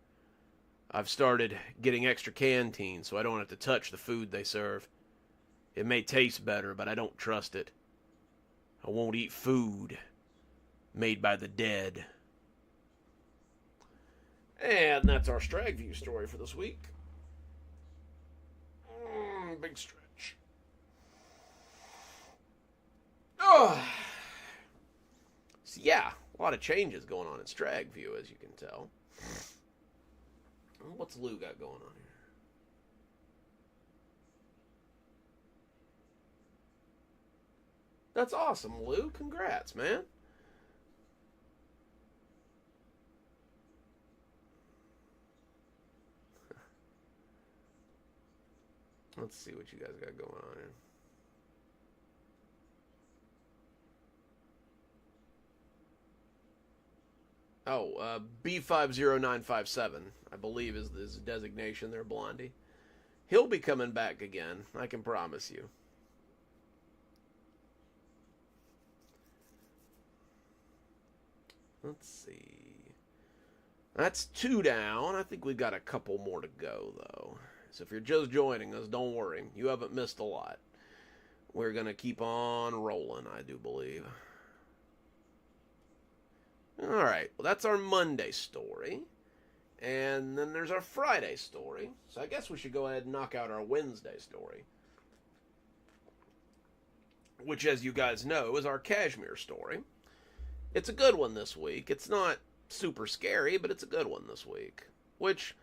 I've started getting extra canteens so I don't have to touch the food they serve. It may taste better, but I don't trust it. I won't eat food made by the dead. And that's our Stragview story for this week. Big stretch. Oh. So yeah, a lot of changes going on in Stragview, as you can tell. What's Lou got going on here? That's awesome, Lou. Congrats, man. Let's see what you guys got going on here. Oh, B50957, I believe is his designation there, Blondie. He'll be coming back again, I can promise you. Let's see. That's 2 down. I think we've got a couple more to go, though. So if you're just joining us, don't worry. You haven't missed a lot. We're going to keep on rolling, I do believe. All right, well, that's our Monday story. And then there's our Friday story. So I guess we should go ahead and knock out our Wednesday story. Which, as you guys know, is our Kashmir story. It's a good one this week. It's not super scary, but it's a good one this week. Which,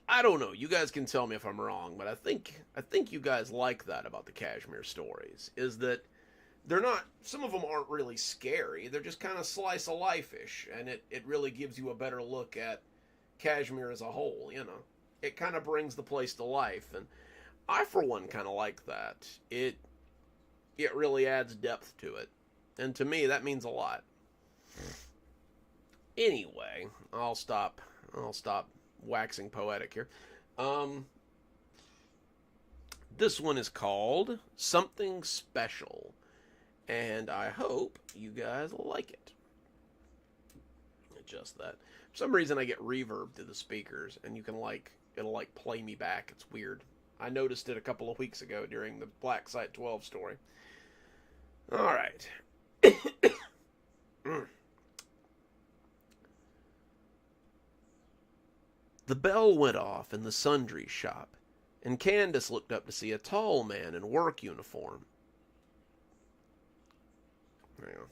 I don't know. You guys can tell me if I'm wrong, but I think you guys like that about the Kashmir stories. Is that they're not, some of them aren't really scary. They're just kind of slice of life-ish, and it really gives you a better look at Kashmir as a whole, you know. It kind of brings the place to life, and I, for one, kind of like that. It really adds depth to it, and to me, that means a lot. Anyway, I'll stop waxing poetic here. This one is called Something Special, and I hope you guys like it. Adjust that. For some reason, I get reverb to the speakers, and it'll play me back. It's weird. I noticed it a couple of weeks ago during the Black Site 12 story. All right. The bell went off in the sundry shop, and Candace looked up to see a tall man in work uniform. Hang on.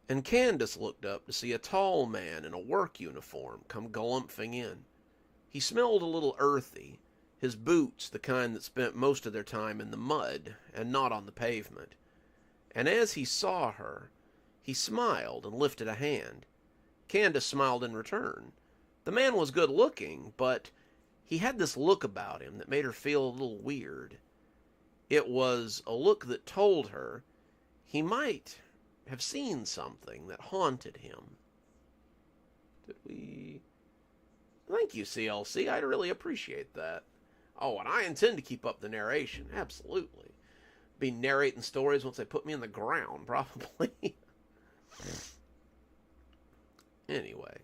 And Candace looked up to see a tall man in a work uniform come galumphing in. He smelled a little earthy, his boots the kind that spent most of their time in the mud and not on the pavement. And as he saw her, he smiled and lifted a hand. Candace smiled in return. The man was good looking, but he had this look about him that made her feel a little weird. It was a look that told her he might have seen something that haunted him. Did we... Thank you, CLC. I'd really appreciate that. Oh, and I intend to keep up the narration. Absolutely. Be narrating stories once they put me in the ground, probably. Anyway.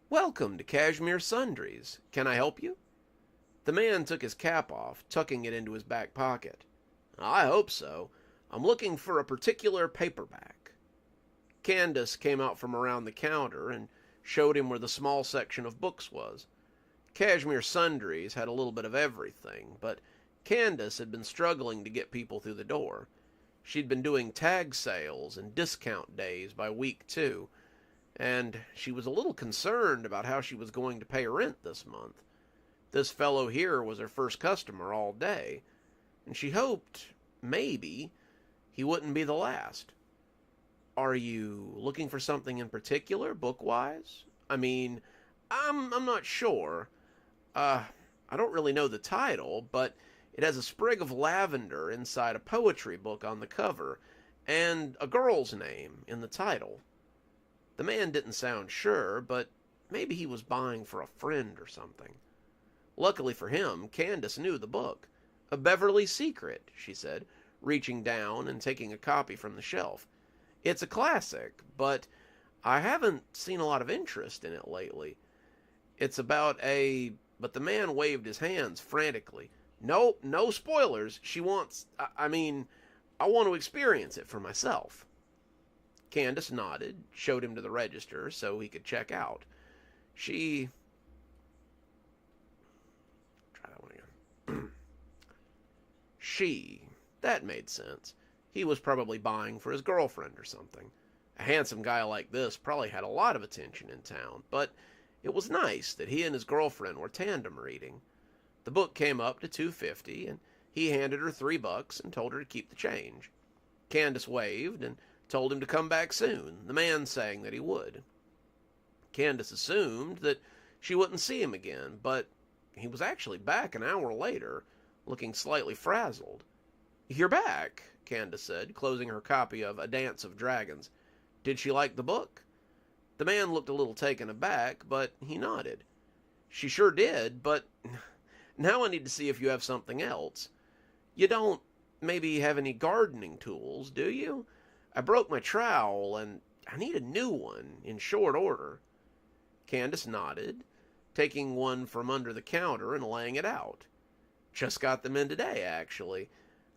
Welcome to Kashmir Sundries. Can I help you? The man took his cap off, tucking it into his back pocket. I hope so. I'm looking for a particular paperback. Candace came out from around the counter and showed him where the small section of books was. Kashmir Sundries had a little bit of everything, but Candace had been struggling to get people through the door. She'd been doing tag sales and discount days by week 2, and she was a little concerned about how she was going to pay rent this month. This fellow here was her first customer all day, and she hoped, maybe, he wouldn't be the last. Are you looking for something in particular, book-wise? I mean, I'm not sure. I don't really know the title, but it has a sprig of lavender inside a poetry book on the cover, and a girl's name in the title. The man didn't sound sure, but maybe he was buying for a friend or something. Luckily for him, Candace knew the book. A Beverly Secret, she said, reaching down and taking a copy from the shelf. It's a classic, but I haven't seen a lot of interest in it lately. It's about a. But the man waved his hands frantically. Nope, no spoilers. She wants. I mean, I want to experience it for myself. Candace nodded, showed him to the register so he could check out. She. Try that one again. She. That made sense. He was probably buying for his girlfriend or something. A handsome guy like this probably had a lot of attention in town, but it was nice that he and his girlfriend were tandem reading. The book came up to $2.50, and he handed her $3 and told her to keep the change. Candace waved and told him to come back soon, the man saying that he would. Candace assumed that she wouldn't see him again, but he was actually back an hour later, looking slightly frazzled. "You're back," Candace said, closing her copy of A Dance of Dragons. "Did she like the book?" The man looked a little taken aback, but he nodded. "She sure did, but now I need to see if you have something else. You don't maybe have any gardening tools, do you? I broke my trowel, and I need a new one in short order." Candace nodded, taking one from under the counter and laying it out. "Just got them in today, actually.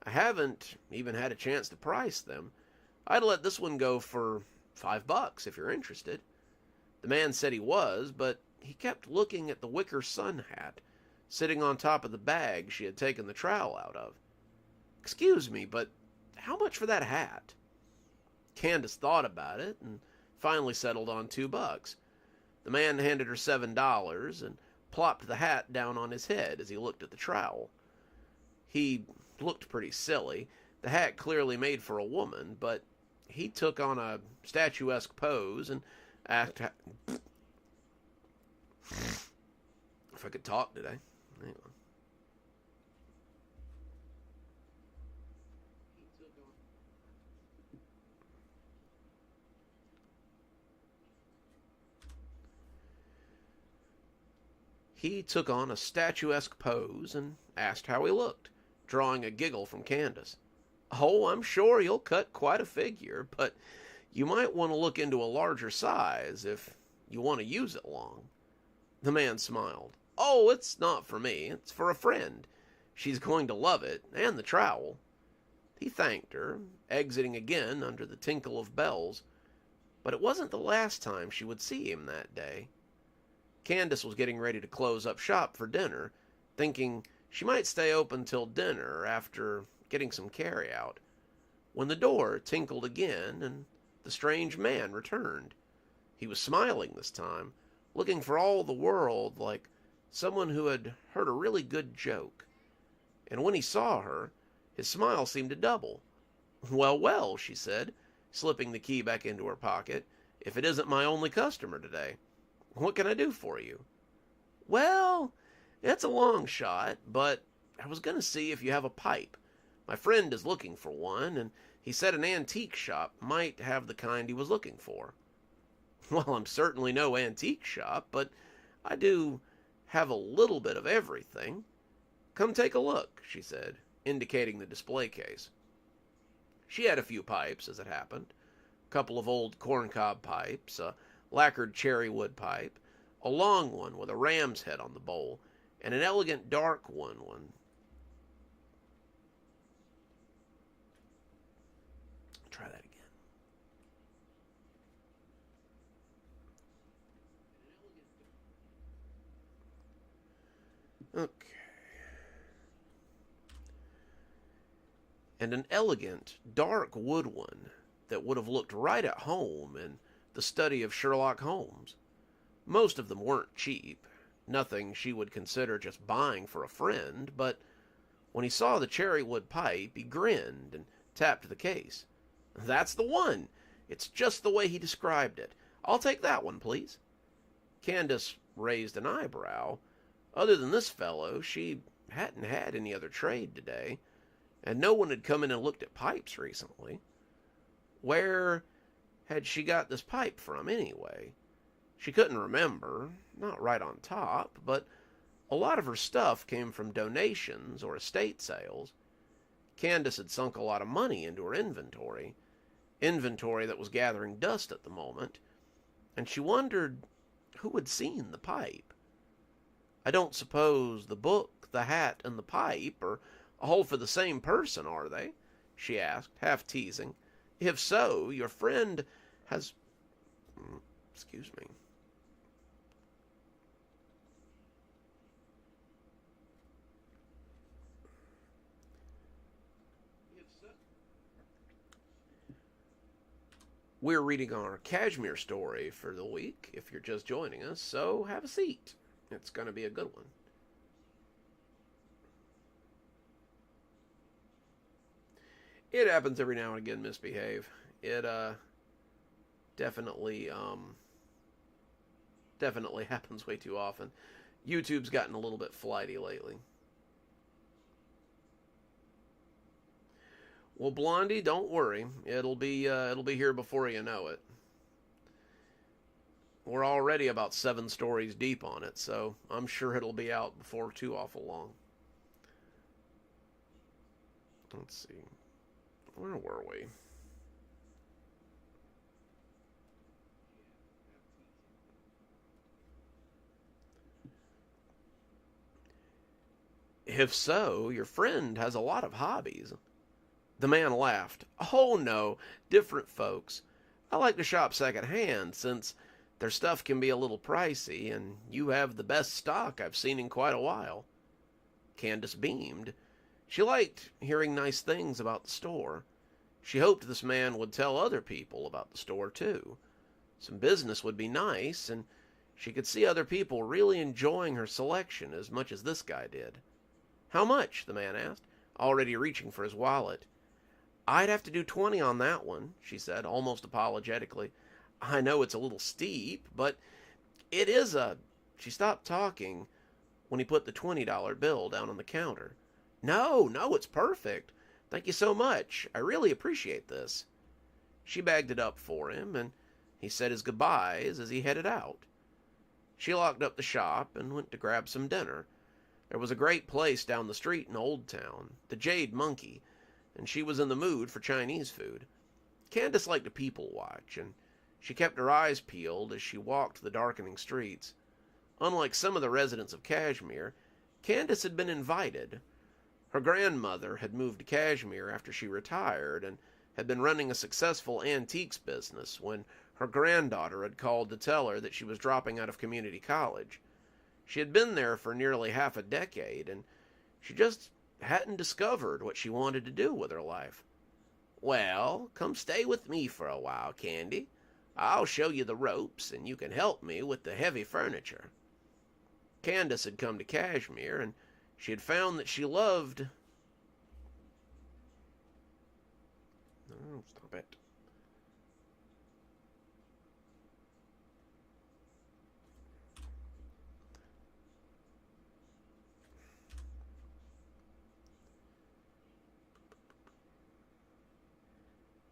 I haven't even had a chance to price them. I'd let this one go for $5 if you're interested." The man said he was, but he kept looking at the wicker sun hat sitting on top of the bag she had taken the trowel out of. "Excuse me, but how much for that hat?" Candace thought about it and finally settled on $2. The man handed her $7 and plopped the hat down on his head as he looked at the trowel. He looked pretty silly, the hat clearly made for a woman, but he took on a statuesque pose and asked if I could talk today. Hang on. He took on a statuesque pose and asked how he looked, drawing a giggle from Candace. "Oh, I'm sure you'll cut quite a figure, but you might want to look into a larger size if you want to use it long." The man smiled. "Oh, it's not for me. It's for a friend. She's going to love it, and the trowel." He thanked her, exiting again under the tinkle of bells. But it wasn't the last time she would see him that day. Candace was getting ready to close up shop for dinner, thinking she might stay open till dinner after getting some carry-out, when the door tinkled again and the strange man returned. He was smiling this time, looking for all the world like someone who had heard a really good joke. And when he saw her, his smile seemed to double. "Well, well," she said, slipping the key back into her pocket, "if it isn't my only customer today. What can I do for you?" "Well, it's a long shot, but I was going to see if you have a pipe. My friend is looking for one, and he said an antique shop might have the kind he was looking for." "Well, I'm certainly no antique shop, but I do have a little bit of everything. Come take a look," she said, indicating the display case. She had a few pipes, as it happened. A couple of old corncob pipes, a lacquered cherry wood pipe, a long one with a ram's head on the bowl, and an elegant dark one. Try that again. Okay. And an elegant, dark wood one that would have looked right at home in the study of Sherlock Holmes. Most of them weren't cheap, nothing she would consider just buying for a friend, but when he saw the cherry wood pipe, he grinned and tapped the case. "That's the one! It's just the way he described it. I'll take that one, please." Candace raised an eyebrow. Other than this fellow, she hadn't had any other trade today, and no one had come in and looked at pipes recently. Where had she got this pipe from, anyway? She couldn't remember, not right on top, but a lot of her stuff came from donations or estate sales. Candace had sunk a lot of money into her inventory that was gathering dust at the moment, and she wondered who had seen the pipe. I don't suppose the book, the hat, and the pipe are all for the same person, are they? She asked, half teasing. If so, your friend has... Excuse me. We're reading our Kashmir story for the week, if you're just joining us, so have a seat. It's going to be a good one. It happens every now and again, misbehave. It definitely definitely happens way too often. YouTube's gotten a little bit flighty lately. Well, Blondie, don't worry. It'll be here before you know it. We're already about 7 stories deep on it, so I'm sure it'll be out before too awful long. Let's see. Where were we? If so, your friend has a lot of hobbies. The man laughed. Oh no, different folks. I like to shop secondhand since their stuff can be a little pricey, and you have the best stock I've seen in quite a while. Candace beamed. She liked hearing nice things about the store. She hoped this man would tell other people about the store too. Some business would be nice, and she could see other people really enjoying her selection as much as this guy did. How much? The man asked, already reaching for his wallet. I'd have to do 20 on that one, she said, almost apologetically. I know it's a little steep, but it is a... She stopped talking when he put the $20 bill down on the counter. No, it's perfect. Thank you so much. I really appreciate this. She bagged it up for him, and he said his goodbyes as he headed out. She locked up the shop and went to grab some dinner. There was a great place down the street in Old Town, the Jade Monkey, and she was in the mood for Chinese food. Candace liked to people watch, and she kept her eyes peeled as she walked the darkening streets. Unlike some of the residents of Kashmir, Candace had been invited. Her grandmother had moved to Kashmir after she retired and had been running a successful antiques business when her granddaughter had called to tell her that she was dropping out of community college. She had been there for nearly half a decade, and she just hadn't discovered what she wanted to do with her life. Well, come stay with me for a while, Candy. I'll show you the ropes, and you can help me with the heavy furniture. Candace had come to Kashmir, and she had found that she loved... Oh, stop it.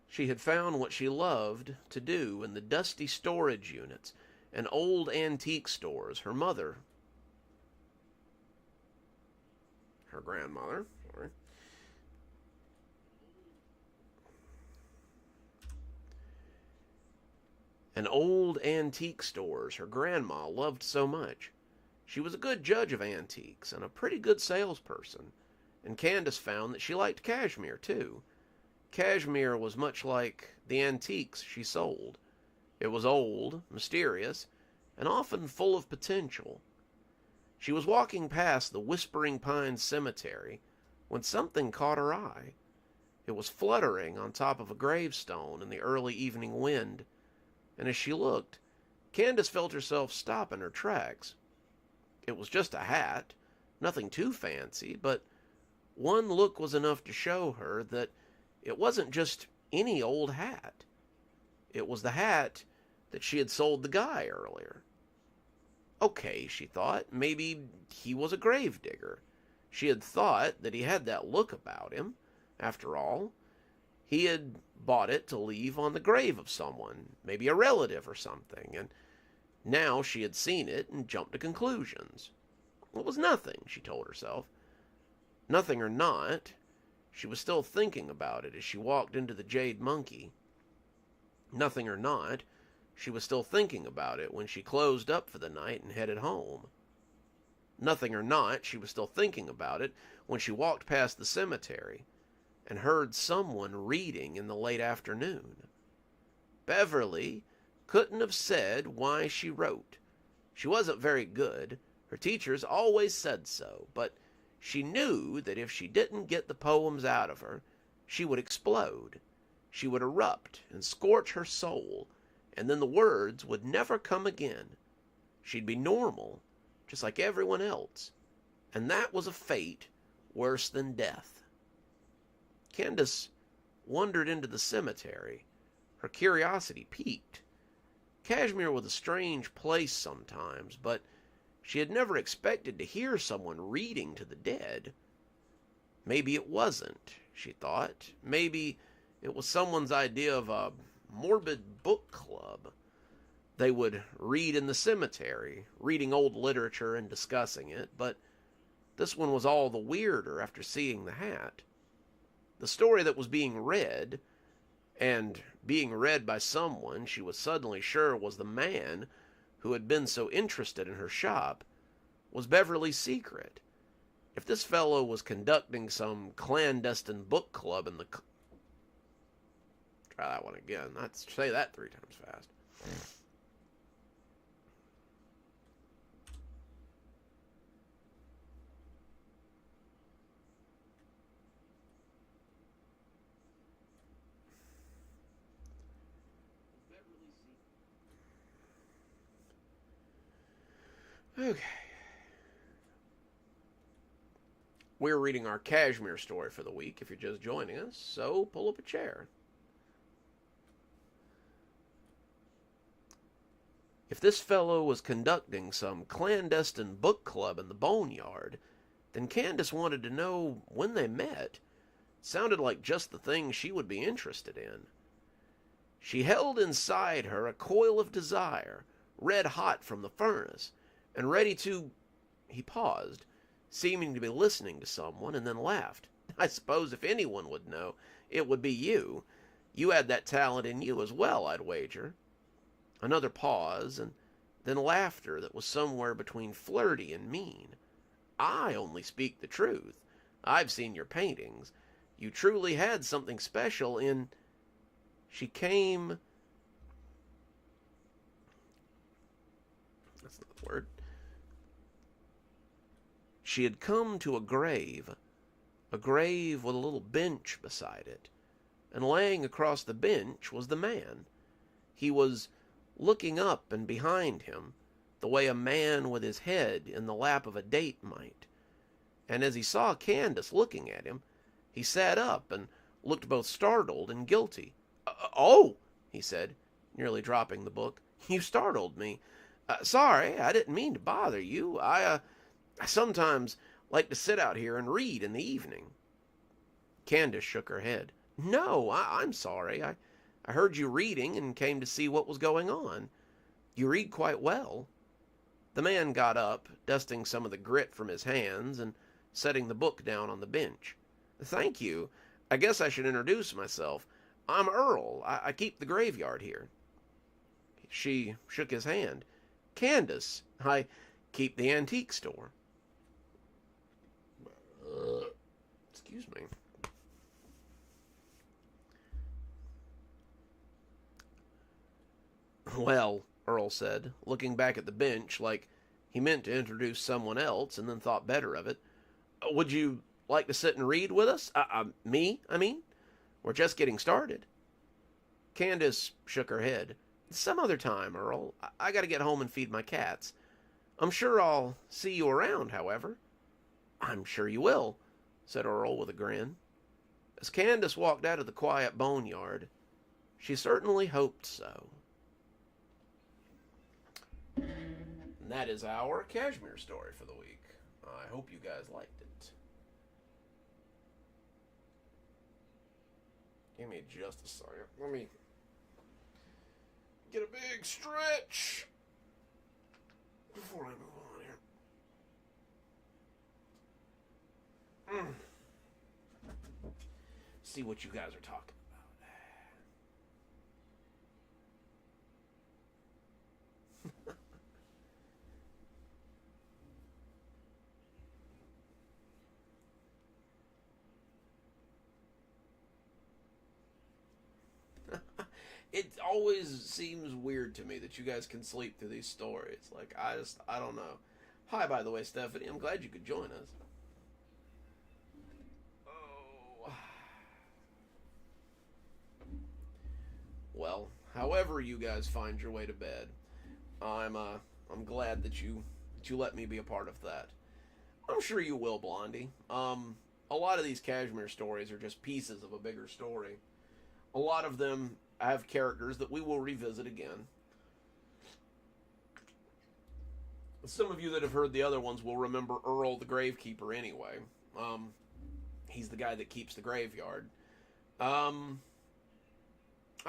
She had found what she loved to do in the dusty storage units and old antique stores her grandmother, and old antique stores her grandma loved so much. She was a good judge of antiques and a pretty good salesperson, and Candace found that she liked Kashmir too. Kashmir was much like the antiques she sold. It was old, mysterious, and often full of potential. She was walking past the Whispering Pines Cemetery when something caught her eye. It was fluttering on top of a gravestone in the early evening wind, and as she looked, Candace felt herself stop in her tracks. It was just a hat, nothing too fancy, but one look was enough to show her that it wasn't just any old hat. It was the hat that she had sold the guy earlier. Okay, she thought, maybe he was a gravedigger. She had thought that he had that look about him. After all, he had bought it to leave on the grave of someone, maybe a relative or something, and now she had seen it and jumped to conclusions. It was nothing, she told herself. Nothing or not, she was still thinking about it as she walked into the Jade Monkey. Nothing or not, She was still thinking about it when she closed up for the night and headed home. Nothing or not, she was still thinking about it when she walked past the cemetery and heard someone reading in the late afternoon. Beverly couldn't have said why she wrote. She wasn't very good. Her teachers always said so, but she knew that if she didn't get the poems out of her, she would explode. She would erupt and scorch her soul, and then the words would never come again. She'd be normal, just like everyone else, and that was a fate worse than death. Candace wandered into the cemetery. Her curiosity piqued. Kashmir was a strange place sometimes, but she had never expected to hear someone reading to the dead. Maybe it wasn't, she thought. Maybe it was someone's idea of a morbid book club. They would read in the cemetery, reading old literature and discussing it, but this one was all the weirder after seeing the hat. The story that was being read, and being read by someone she was suddenly sure was the man who had been so interested in her shop, was Beverly's secret. If this fellow was conducting some clandestine book club in the... Try that one again. Let's say that 3 times fast. Okay. We're reading our Kashmir story for the week if you're just joining us, so pull up a chair. If this fellow was conducting some clandestine book club in the boneyard, then Candace wanted to know when they met. It sounded like just the thing she would be interested in. She held inside her a coil of desire, red hot from the furnace, and ready to... He paused, seeming to be listening to someone, and then laughed. I suppose if anyone would know, it would be you. You had that talent in you as well, I'd wager. Another pause, and then laughter that was somewhere between flirty and mean. I only speak the truth. I've seen your paintings. You truly had something special in... She came... That's not the word. She had come to a grave with a little bench beside it, and laying across the bench was the man. He was looking up and behind him, the way a man with his head in the lap of a date might. And as he saw Candace looking at him, he sat up and looked both startled and guilty. Oh, he said, nearly dropping the book. You startled me. Sorry, I didn't mean to bother you. I sometimes like to sit out here and read in the evening. Candace shook her head. No, I'm sorry. I heard you reading and came to see what was going on. You read quite well. The man got up, dusting some of the grit from his hands and setting the book down on the bench. Thank you. I guess I should introduce myself. I'm Earl. I keep the graveyard here. She shook his hand. Candace. I keep the antique store. Excuse me. Well, Earl said, looking back at the bench like he meant to introduce someone else and then thought better of it. Would you like to sit and read with us? Me, I mean? We're just getting started. Candace shook her head. Some other time, Earl. I gotta get home and feed my cats. I'm sure I'll see you around, however. I'm sure you will, said Earl with a grin. As Candace walked out of the quiet boneyard, she certainly hoped so. And that is our Kashmir story for the week. I hope you guys liked it. Give me just a second. Let me get a big stretch before I move on here. See what you guys are talking about. it always seems weird to me that you guys can sleep through these stories. Like, I don't know. Hi, by the way, Stephanie. I'm glad you could join us. Oh. Well, however you guys find your way to bed, I'm glad that you let me be a part of that. I'm sure you will, Blondie. A lot of these Kashmir stories are just pieces of a bigger story. A lot of them have characters that we will revisit again. Some of you that have heard the other ones will remember Earl the Gravekeeper anyway. He's the guy that keeps the graveyard. I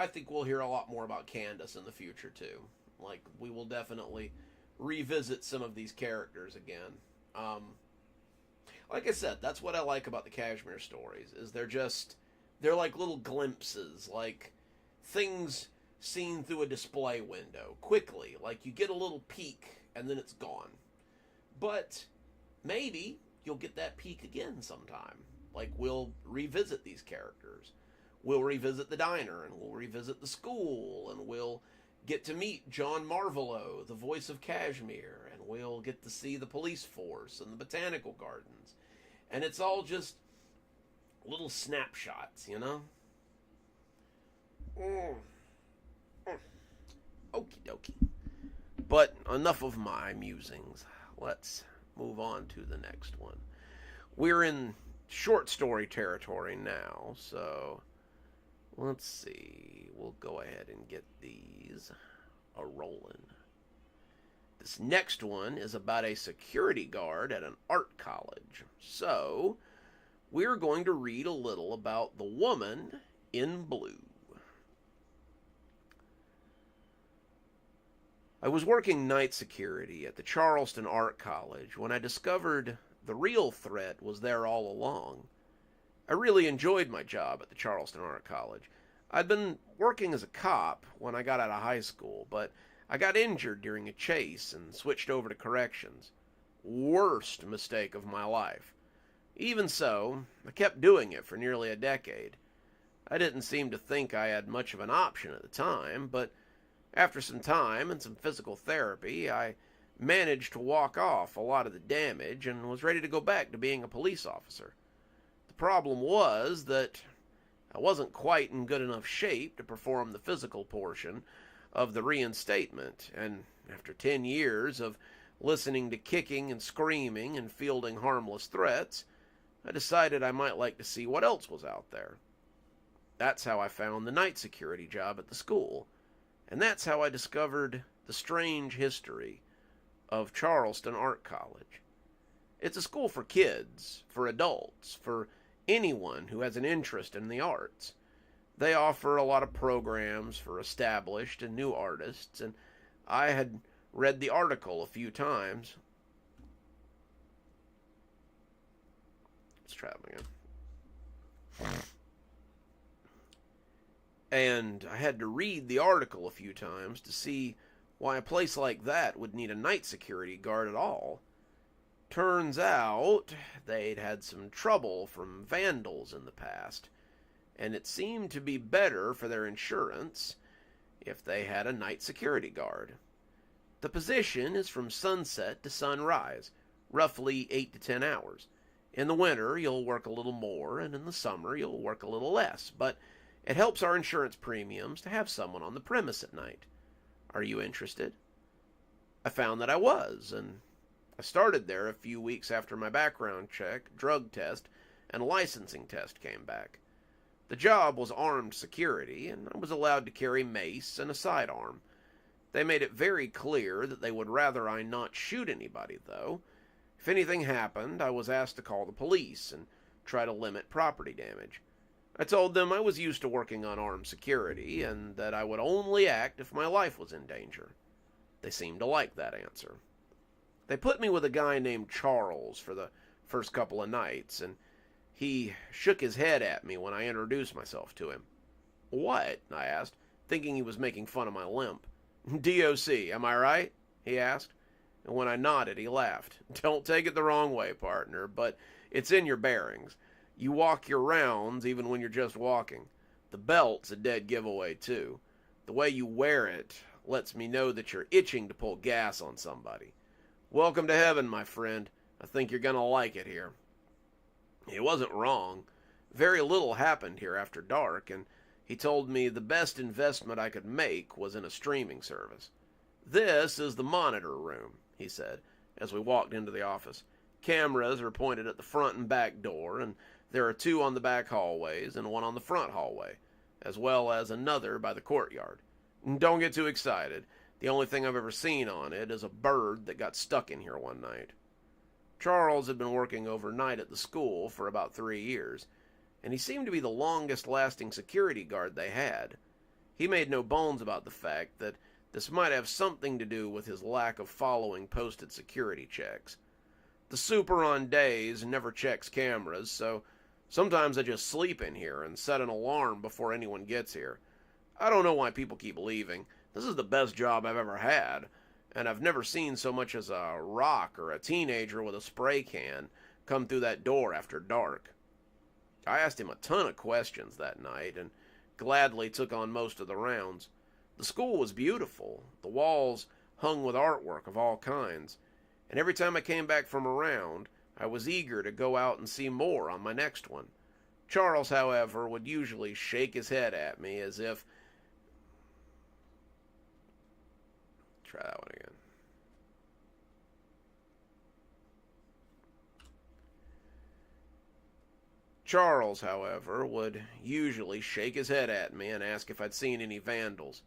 think we'll hear a lot more about Candace in the future too. Like, we will definitely revisit some of these characters again. Like I said, that's what I like about the Kashmir stories, is they're like little glimpses, like things seen through a display window, quickly. Like, you get a little peek, and then it's gone. But maybe you'll get that peek again sometime. Like, we'll revisit these characters. We'll revisit the diner, and we'll revisit the school, and we'll get to meet John Marvolo, the voice of Kashmir, and we'll get to see the police force and the botanical gardens. And it's all just little snapshots, you know? Okie dokie. But enough of my musings. Let's move on to the next one. We're in short story territory now, so let's see. We'll go ahead and get these a-rolling. This next one is about a security guard at an art college. So, we're going to read a little about the woman in blue. I was working night security at the Charleston Art College when I discovered the real threat was there all along. I really enjoyed my job at the Charleston Art College. I'd been working as a cop when I got out of high school, but I got injured during a chase and switched over to corrections. Worst mistake of my life. Even so, I kept doing it for nearly a decade. I didn't seem to think I had much of an option at the time, but after some time and some physical therapy, I managed to walk off a lot of the damage and was ready to go back to being a police officer. The problem was that I wasn't quite in good enough shape to perform the physical portion of the reinstatement, and after 10 years of listening to kicking and screaming and fielding harmless threats, I decided I might like to see what else was out there. That's how I found the night security job at the school, and that's how I discovered the strange history of Charleston Art College. It's a school for kids, for adults, for anyone who has an interest in the arts. They offer a lot of programs for established and new artists, and I had read the article a few times. Let's try it again. And I had to read the article a few times to see why a place like that would need a night security guard at all. Turns out they'd had some trouble from vandals in the past, and it seemed to be better for their insurance if they had a night security guard. The position is from sunset to sunrise, roughly 8 to 10 hours. In the winter, you'll work a little more, and in the summer, you'll work a little less, but it helps our insurance premiums to have someone on the premise at night. Are you interested? I found that I was, and I started there a few weeks after my background check, drug test, and licensing test came back. The job was armed security, and I was allowed to carry mace and a sidearm. They made it very clear that they would rather I not shoot anybody, though. If anything happened, I was asked to call the police and try to limit property damage. I told them I was used to working on armed security, and that I would only act if my life was in danger. They seemed to like that answer. They put me with a guy named Charles for the first couple of nights, and he shook his head at me when I introduced myself to him. "What?" I asked, thinking he was making fun of my limp. "DOC, am I right?" he asked, and when I nodded, he laughed. "Don't take it the wrong way, partner, but it's in your bearings. You walk your rounds even when you're just walking. The belt's a dead giveaway, too. The way you wear it lets me know that you're itching to pull gas on somebody. Welcome to heaven, my friend. I think you're gonna like it here." He wasn't wrong. Very little happened here after dark, and he told me the best investment I could make was in a streaming service. "This is the monitor room," he said, as we walked into the office. "Cameras are pointed at the front and back door, and there are 2 on the back hallways and 1 on the front hallway, as well as another by the courtyard. Don't get too excited. The only thing I've ever seen on it is a bird that got stuck in here one night." Charles had been working overnight at the school for about 3 years, and he seemed to be the longest-lasting security guard they had. He made no bones about the fact that this might have something to do with his lack of following posted security checks. The super on days never checks cameras, so sometimes I just sleep in here and set an alarm before anyone gets here. I don't know why people keep leaving. This is the best job I've ever had, and I've never seen so much as a rock or a teenager with a spray can come through that door after dark. I asked him a ton of questions that night and gladly took on most of the rounds. The school was beautiful. The walls hung with artwork of all kinds, and every time I came back from a round, I was eager to go out and see more on my next one. Charles, however, would usually shake his head at me as if... Try that one again. Charles, however, would usually shake his head at me and ask if I'd seen any vandals.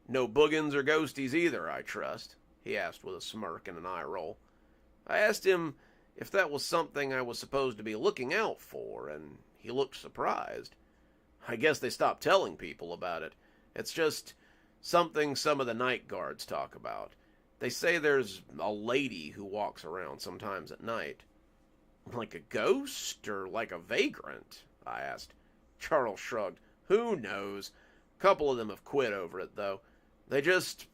"No boogans or ghosties either, I trust?" he asked with a smirk and an eye roll. I asked him if that was something I was supposed to be looking out for, and he looked surprised. "I guess they stopped telling people about it. It's just something some of the night guards talk about. They say there's a lady who walks around sometimes at night." "Like a ghost or like a vagrant?" I asked. Charles shrugged. "Who knows? A couple of them have quit over it, though. They just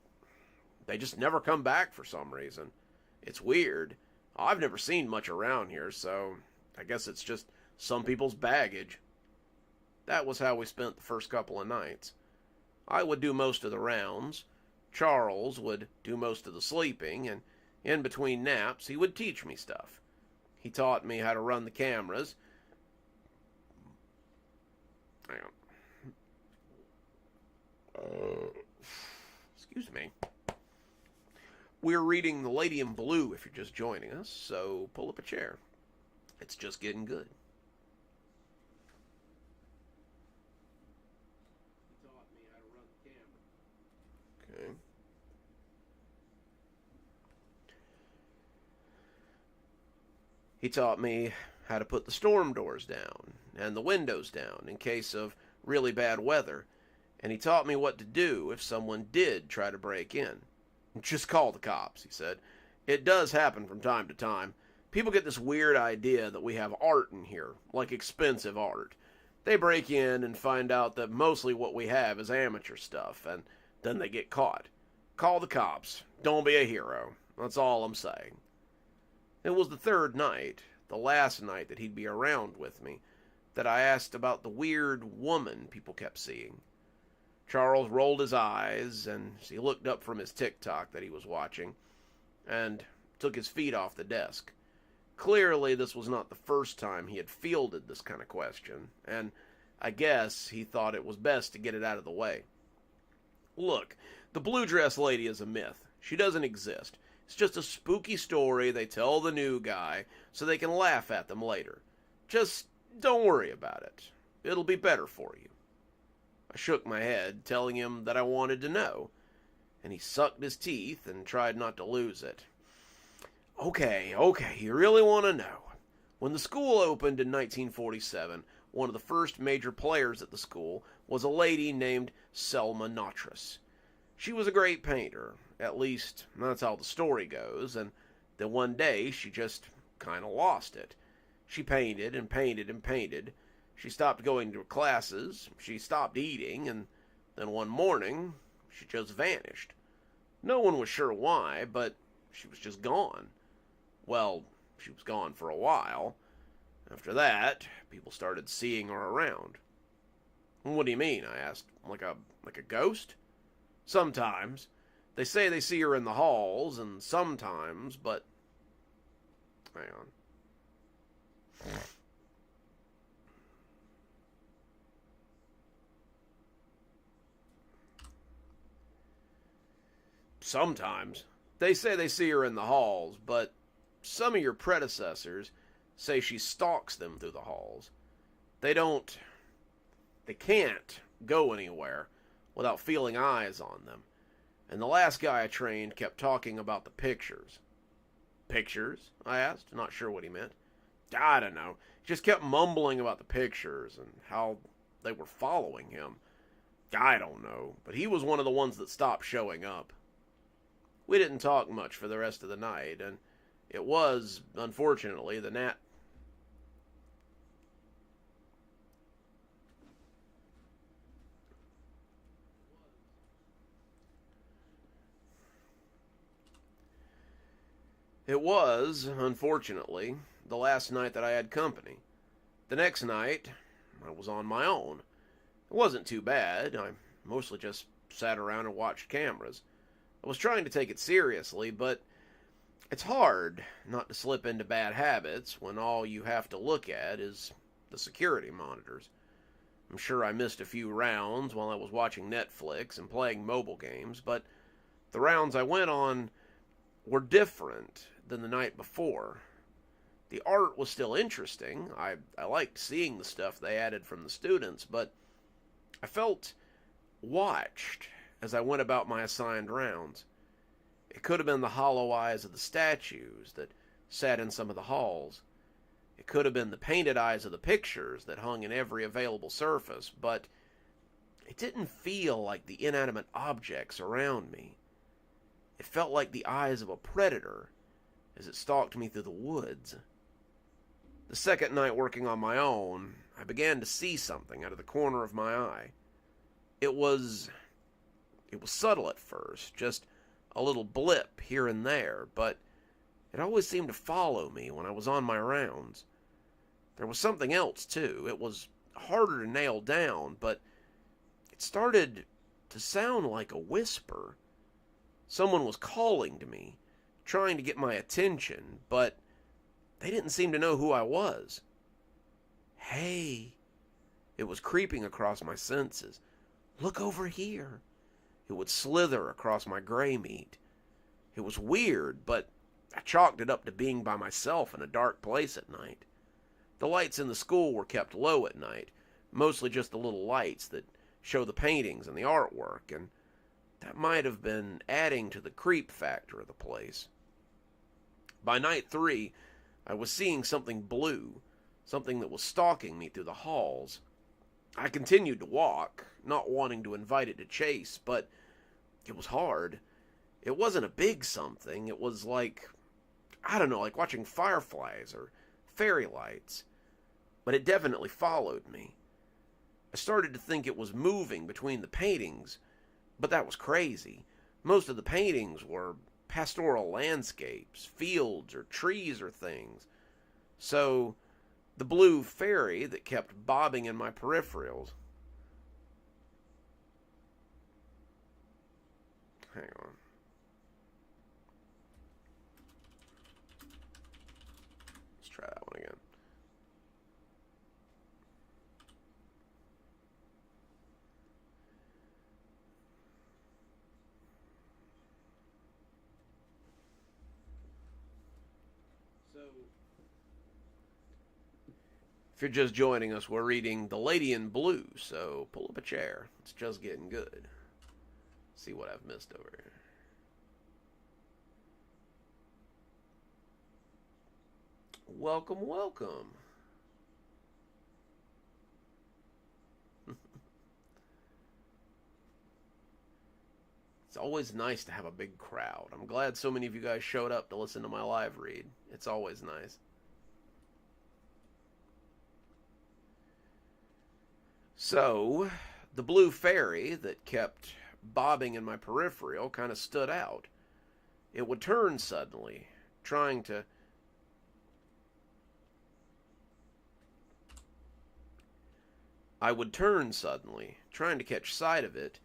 never come back for some reason. It's weird. I've never seen much around here, so I guess it's just some people's baggage." That was how we spent the first couple of nights. I would do most of the rounds. Charles would do most of the sleeping, and in between naps he would teach me stuff. He taught me how to run the cameras. Hang on. Excuse me. We're reading The Lady in Blue if you're just joining us, so pull up a chair. It's just getting good. He taught me how to run the camera. Okay. He taught me how to put the storm doors down and the windows down in case of really bad weather, and he taught me what to do if someone did try to break in. "Just call the cops," he said. "It does happen from time to time. People get this weird idea that we have art in here, like expensive art. They break in and find out that mostly what we have is amateur stuff, and then they get caught. Call the cops. Don't be a hero. That's all I'm saying." It was the 3rd night, the last night that he'd be around with me, that I asked about the weird woman people kept seeing. Charles rolled his eyes, and he looked up from his TikTok that he was watching, and took his feet off the desk. Clearly, this was not the first time he had fielded this kind of question, and I guess he thought it was best to get it out of the way. "Look, the blue dress lady is a myth. She doesn't exist. It's just a spooky story they tell the new guy so they can laugh at them later. Just don't worry about it. It'll be better for you." I shook my head, telling him that I wanted to know, and he sucked his teeth and tried not to lose it. Okay, you really want to know. When the school opened in 1947, one of the first major players at the school was a lady named Selma Natras. She was a great painter, at least that's how the story goes, and then one day she just kind of lost it. She painted and painted and painted. She stopped going to classes, she stopped eating, and then one morning, she just vanished. No one was sure why, but she was just gone. Well, she was gone for a while. After that, people started seeing her around. "What do you mean?" I asked. Like a ghost?" Sometimes. They say they see her in the halls, and sometimes, but... Hang on. Sometimes. They say they see her in the halls, but some of your predecessors say she stalks them through the halls. They can't go anywhere without feeling eyes on them. And the last guy I trained kept talking about the pictures. Pictures? I asked, not sure what he meant. I don't know. He just kept mumbling about the pictures and how they were following him. I don't know, but he was one of the ones that stopped showing up. We didn't talk much for the rest of the night, and it was, unfortunately, the Nat... It was, unfortunately, the last night that I had company. The next night, I was on my own. It wasn't too bad. I mostly just sat around and watched cameras. I was trying to take it seriously, but it's hard not to slip into bad habits when all you have to look at is the security monitors. I'm sure I missed a few rounds while I was watching Netflix and playing mobile games, but the rounds I went on were different than the night before. The art was still interesting. I liked seeing the stuff they added from the students, but I felt watched as I went about my assigned rounds. It could have been the hollow eyes of the statues that sat in some of the halls. It could have been the painted eyes of the pictures that hung in every available surface, but it didn't feel like the inanimate objects around me. It felt like the eyes of a predator as it stalked me through the woods. The second night working on my own, I began to see something out of the corner of my eye. It was subtle at first, just a little blip here and there, but it always seemed to follow me when I was on my rounds. There was something else, too. It was harder to nail down, but it started to sound like a whisper. Someone was calling to me, trying to get my attention, but they didn't seem to know who I was. Hey, it was creeping across my senses. Look over here. It would slither across my gray meat. It was weird, but I chalked it up to being by myself in a dark place at night. The lights in the school were kept low at night, mostly just the little lights that show the paintings and the artwork, and that might have been adding to the creep factor of the place. By night 3, I was seeing something blue, something that was stalking me through the halls. I continued to walk, not wanting to invite it to chase, but it was hard. It wasn't a big something. It was like, I don't know, like watching fireflies or fairy lights. But it definitely followed me. I started to think it was moving between the paintings, but that was crazy. Most of the paintings were pastoral landscapes, fields, or trees or things. So the blue fairy that kept bobbing in my peripherals. Hang on. Let's try that one again. If you're just joining us, we're reading The Lady in Blue, so pull up a chair. It's just getting good. See what I've missed over here. Welcome, welcome. It's always nice to have a big crowd. I'm glad so many of you guys showed up to listen to my live read. It's always nice. So, the blue fairy that kept bobbing in my peripheral kind of stood out. It would turn suddenly, trying to... I would turn suddenly, trying to catch sight of it,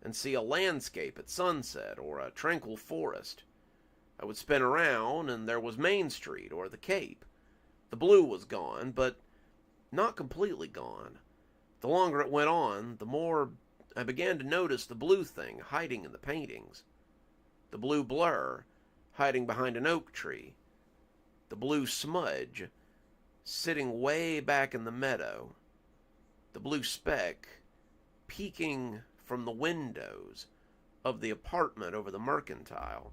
and see a landscape at sunset or a tranquil forest. I would spin around and there was Main Street or the Cape. The blue was gone, but not completely gone. The longer it went on, the more I began to notice the blue thing hiding in the paintings. The blue blur hiding behind an oak tree. The blue smudge sitting way back in the meadow. The blue speck peeking from the windows of the apartment over the Mercantile.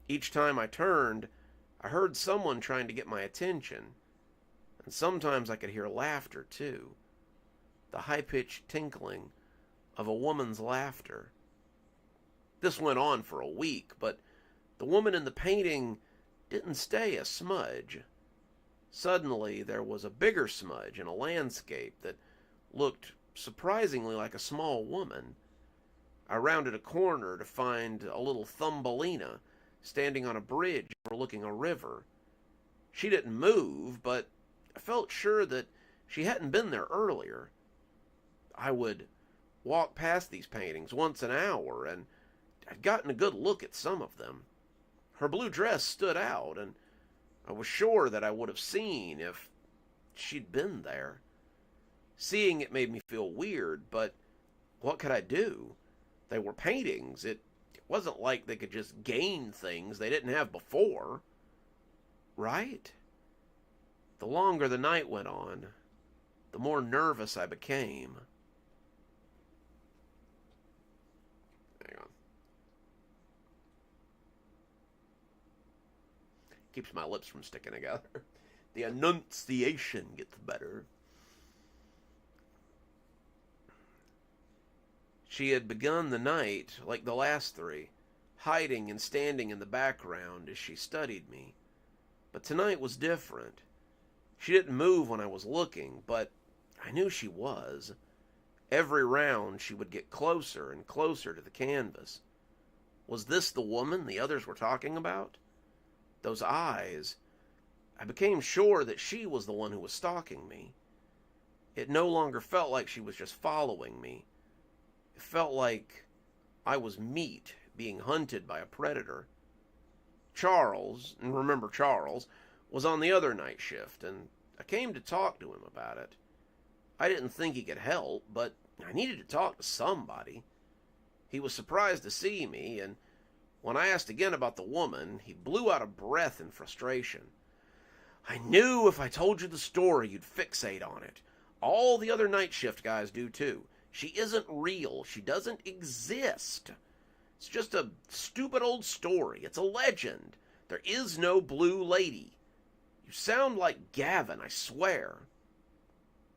Each time I turned, I heard someone trying to get my attention, and sometimes I could hear laughter too, the high-pitched tinkling of a woman's laughter. This went on for a week, but the woman in the painting didn't stay a smudge. Suddenly, there was a bigger smudge in a landscape that looked surprisingly like a small woman. I rounded a corner to find a little Thumbelina standing on a bridge overlooking a river. She didn't move, but I felt sure that she hadn't been there earlier. I would walk past these paintings once an hour, and I'd gotten a good look at some of them. Her blue dress stood out, and I was sure that I would have seen if she'd been there. Seeing it made me feel weird, but what could I do? They were paintings. It wasn't like they could just gain things they didn't have before. Right? The longer the night went on, the more nervous I became. Hang on. Keeps my lips from sticking together. The enunciation gets better. She had begun the night like the last three, hiding and standing in the background as she studied me. But tonight was different. She didn't move when I was looking, but I knew she was. Every round she would get closer and closer to the canvas. Was this the woman the others were talking about? Those eyes. I became sure that she was the one who was stalking me. It no longer felt like she was just following me. It felt like I was meat being hunted by a predator. Charles, and remember Charles, was on the other night shift, and I came to talk to him about it. I didn't think he could help, but I needed to talk to somebody. He was surprised to see me, and when I asked again about the woman, he blew out a breath in frustration. I knew if I told you the story, you'd fixate on it. All the other night shift guys do too. She isn't real. She doesn't exist. It's just a stupid old story. It's a legend. There is no blue lady. You sound like Gavin, I swear.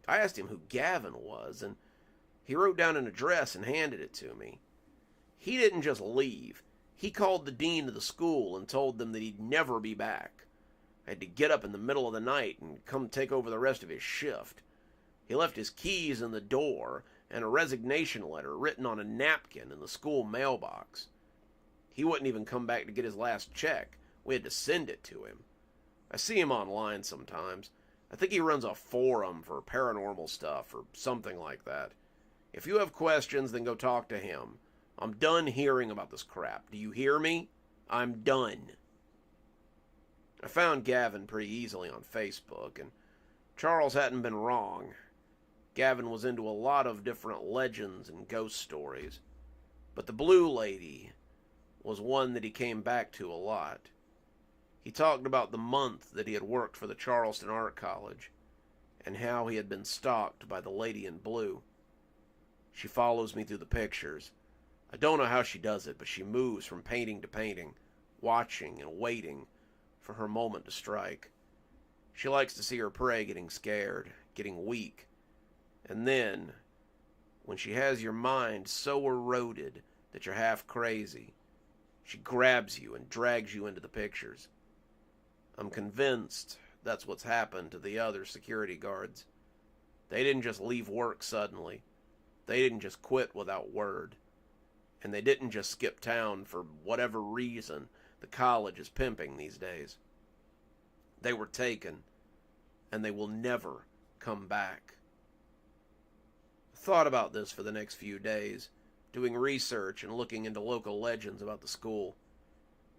I asked him who Gavin was, and he wrote down an address and handed it to me. He didn't just leave. He called the dean of the school and told them that he'd never be back. I had to get up in the middle of the night and come take over the rest of his shift. He left his keys in the door and a resignation letter written on a napkin in the school mailbox. He wouldn't even come back to get his last check. We had to send it to him. I see him online sometimes. I think he runs a forum for paranormal stuff or something like that. If you have questions, then go talk to him. I'm done hearing about this crap. Do you hear me? I'm done. I found Gavin pretty easily on Facebook, and Charles hadn't been wrong. Gavin was into a lot of different legends and ghost stories, but the Blue Lady was one that he came back to a lot. He talked about the month that he had worked for the Charleston Art College, and how he had been stalked by the lady in blue. She follows me through the pictures. I don't know how she does it, but she moves from painting to painting, watching and waiting for her moment to strike. She likes to see her prey getting scared, getting weak. And then, when she has your mind so eroded that you're half crazy, she grabs you and drags you into the pictures. I'm convinced that's what's happened to the other security guards. They didn't just leave work suddenly. They didn't just quit without word. And they didn't just skip town for whatever reason the college is pimping these days. They were taken, and they will never come back. I thought about this for the next few days, doing research and looking into local legends about the school.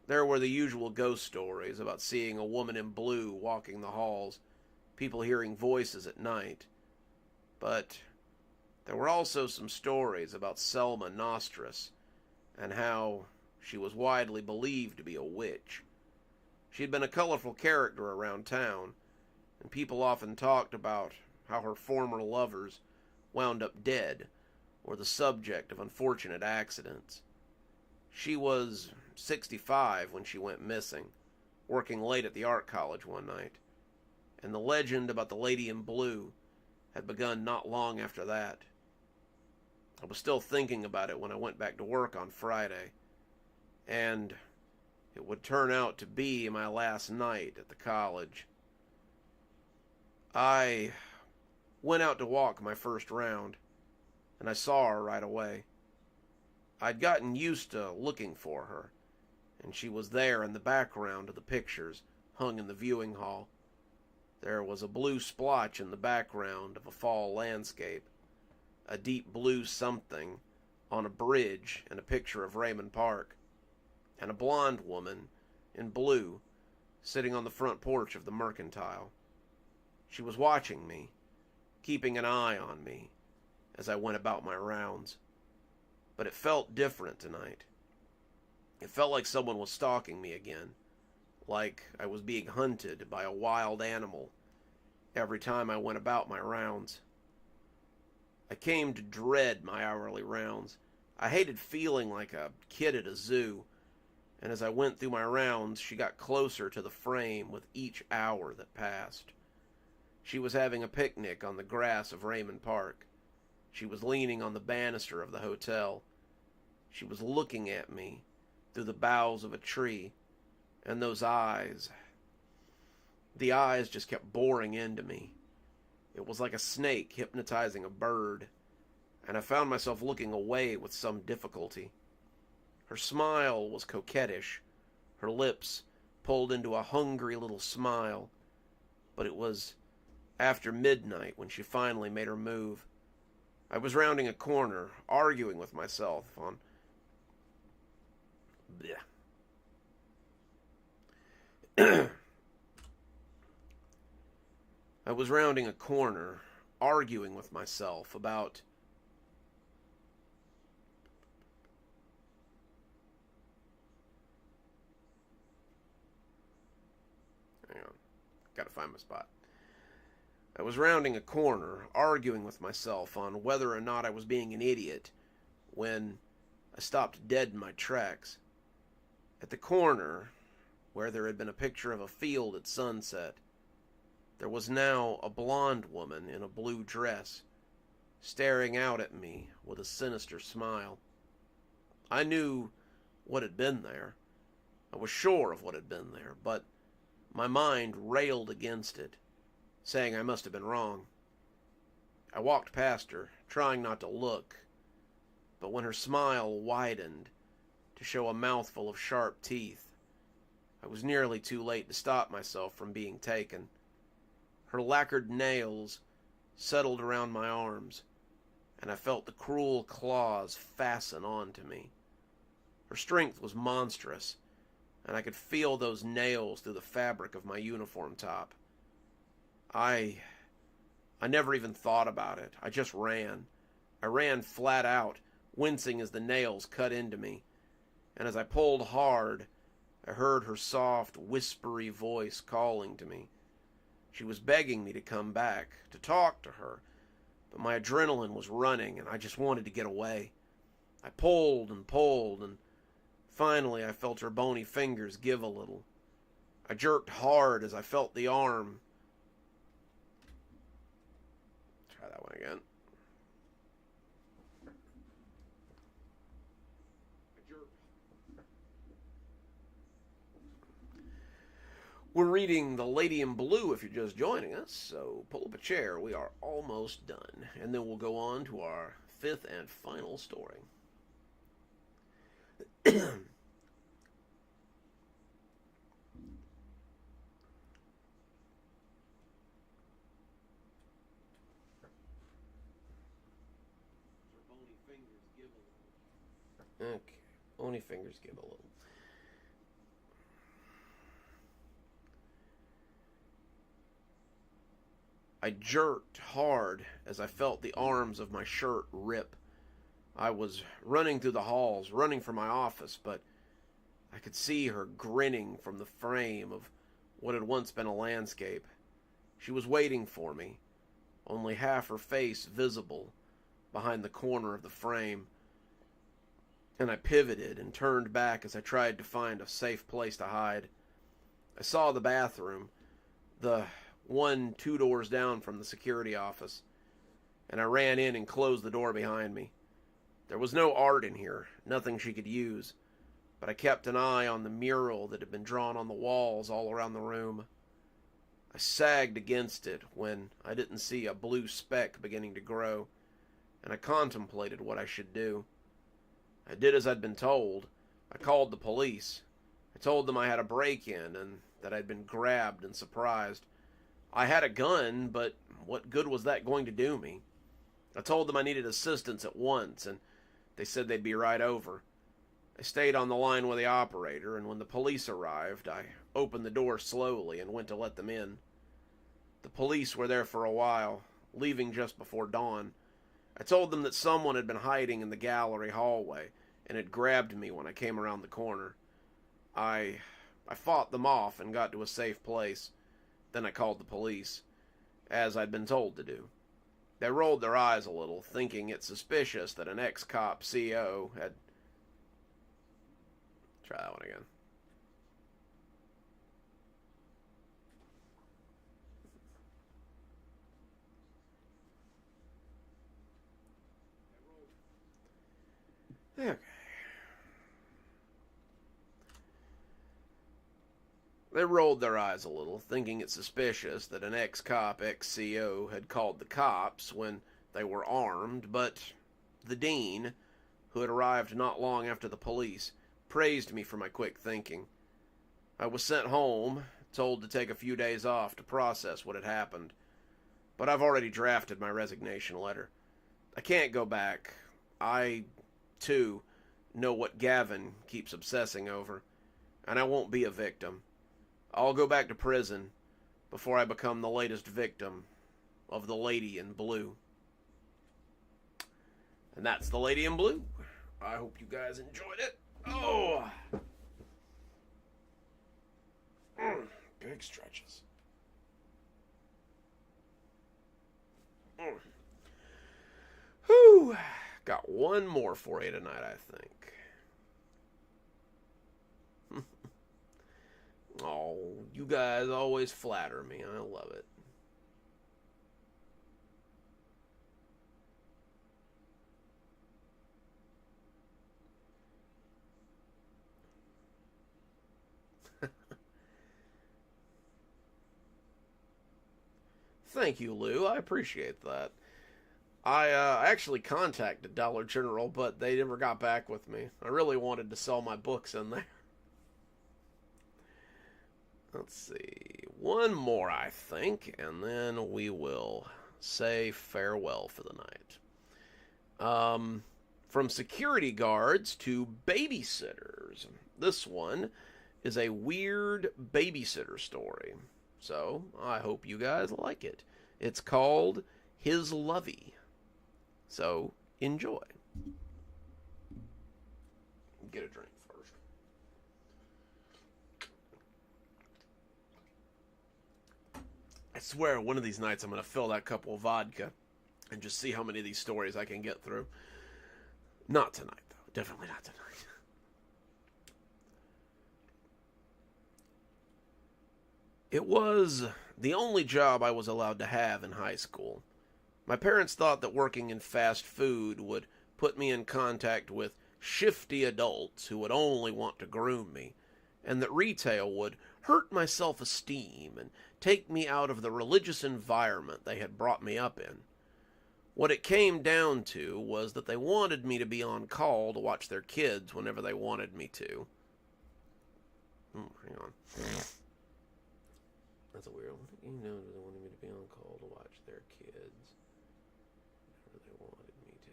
There were the usual ghost stories about seeing a woman in blue walking the halls, people hearing voices at night. But there were also some stories about Selma Nostris and how she was widely believed to be a witch. She had been a colorful character around town, and people often talked about how her former lovers wound up dead or the subject of unfortunate accidents. She was 65 when she went missing, working late at the art college one night, and the legend about the lady in blue had begun not long after that. I was still thinking about it when I went back to work on Friday, and it would turn out to be my last night at the college. I went out to walk my first round, and I saw her right away. I'd gotten used to looking for her, and she was there in the background of the pictures hung in the viewing hall. There was a blue splotch in the background of a fall landscape, a deep blue something on a bridge and a picture of Raymond Park, and a blonde woman in blue sitting on the front porch of the Mercantile. She was watching me, keeping an eye on me as I went about my rounds. But it felt different tonight. It felt like someone was stalking me again, like I was being hunted by a wild animal every time I went about my rounds. I came to dread my hourly rounds. I hated feeling like a kid at a zoo, and as I went through my rounds, she got closer to the frame with each hour that passed. She was having a picnic on the grass of Raymond Park. She was leaning on the banister of the hotel. She was looking at me through the boughs of a tree, and those eyes, the eyes just kept boring into me. It was like a snake hypnotizing a bird, and I found myself looking away with some difficulty. Her smile was coquettish, her lips pulled into a hungry little smile, but it was after midnight when she finally made her move. I was rounding a corner, arguing with myself on I was rounding a corner, arguing with myself about hang on, gotta find my spot. I was rounding a corner, arguing with myself on whether or not I was being an idiot, when I stopped dead in my tracks. At the corner, where there had been a picture of a field at sunset, there was now a blonde woman in a blue dress, staring out at me with a sinister smile. I knew what had been there. I was sure of what had been there, but my mind railed against it, saying I must have been wrong. I walked past her, trying not to look, but when her smile widened to show a mouthful of sharp teeth, I was nearly too late to stop myself from being taken. Her lacquered nails settled around my arms, and I felt the cruel claws fasten onto me. Her strength was monstrous, and I could feel those nails through the fabric of my uniform top. I never even thought about it. I just ran. I ran flat out, wincing as the nails cut into me. And as I pulled hard, I heard her soft, whispery voice calling to me. She was begging me to come back, to talk to her, but my adrenaline was running and I just wanted to get away. I pulled, and finally I felt her bony fingers give a little. I jerked hard as I felt the arm. Try that one again. We're reading The Lady in Blue if you're just joining us, so pull up a chair. We are almost done. And then we'll go on to our fifth and final story. Her bony fingers give a little. Okay. Only fingers give a little. I jerked hard as I felt the arms of my shirt rip. I was running through the halls, running for my office, but I could see her grinning from the frame of what had once been a landscape. She was waiting for me, only half her face visible behind the corner of the frame. And I pivoted and turned back as I tried to find a safe place to hide. I saw the bathroom, the one 2 doors down from the security office, and I ran in and closed the door behind me. There was no art in here, nothing she could use, but I kept an eye on the mural that had been drawn on the walls all around the room. I sagged against it when I didn't see a blue speck beginning to grow, and I contemplated what I should do. I did as I'd been told. I called the police. I told them I had a break-in and that I'd been grabbed and surprised. I had a gun, but what good was that going to do me? I told them I needed assistance at once, and they said they'd be right over. I stayed on the line with the operator, and when the police arrived, I opened the door slowly and went to let them in. The police were there for a while, leaving just before dawn. I told them that someone had been hiding in the gallery hallway and had grabbed me when I came around the corner. I fought them off and got to a safe place. Then I called the police, as I'd been told to do. They rolled their eyes a little, thinking it suspicious that an ex-cop CO had... Try that one again. Okay. They rolled their eyes a little, thinking it suspicious that an ex-cop, ex-CO had called the cops when they were armed, but the dean, who had arrived not long after the police, praised me for my quick thinking. I was sent home, told to take a few days off to process what had happened, but I've already drafted my resignation letter. I can't go back. I, too, know what Gavin keeps obsessing over, and I won't be a victim. I'll go back to prison before I become the latest victim of the Lady in Blue. And that's the Lady in Blue. I hope you guys enjoyed it. Oh! Big stretches. Whew! Got one more for you tonight, I think. Oh, you guys always flatter me. I love it. Thank you, Lou. I appreciate that. I actually contacted Dollar General, but they never got back with me. I really wanted to sell my books in there. Let's see. One more, I think, and then we will say farewell for the night. From security guards to babysitters. This one is a weird babysitter story. So, I hope you guys like it. It's called His Lovey. So, enjoy. Get a drink first. I swear, one of these nights I'm going to fill that cup with vodka and just see how many of these stories I can get through. Not tonight, though. Definitely not tonight. It was the only job I was allowed to have in high school. My parents thought that working in fast food would put me in contact with shifty adults who would only want to groom me, and that retail would hurt my self-esteem and take me out of the religious environment they had brought me up in. What it came down to was that they wanted me to be on call to watch their kids whenever they wanted me to. Hang on. That's a weird one. You know they wanted me to be on call to watch their kids whenever they wanted me to.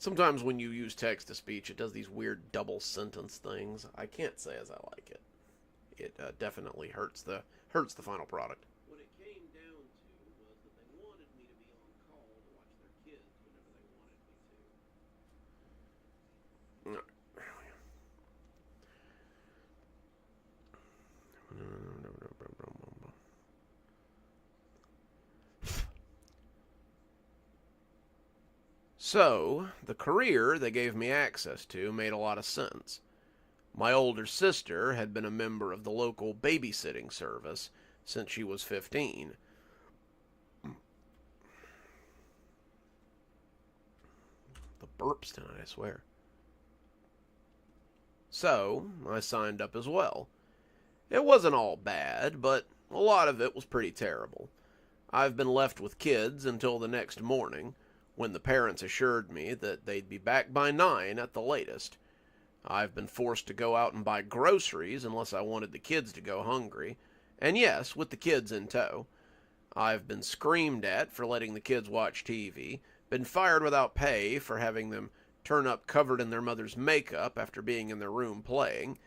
Sometimes when you use text to speech, it does these weird double sentence things. I can't say as I like it. It definitely hurts the final product. What it came down to was that they wanted me to be on call to watch their kids whenever they wanted me to. So, the career they gave me access to made a lot of sense. My older sister had been a member of the local babysitting service since she was 15. The burps tonight, I swear. So, I signed up as well. It wasn't all bad, but a lot of it was pretty terrible. I've been left with kids until the next morning, when the parents assured me that they'd be back by 9 at the latest. I've been forced to go out and buy groceries unless I wanted the kids to go hungry, and yes, with the kids in tow. I've been screamed at for letting the kids watch TV, been fired without pay for having them turn up covered in their mother's makeup after being in their room playing,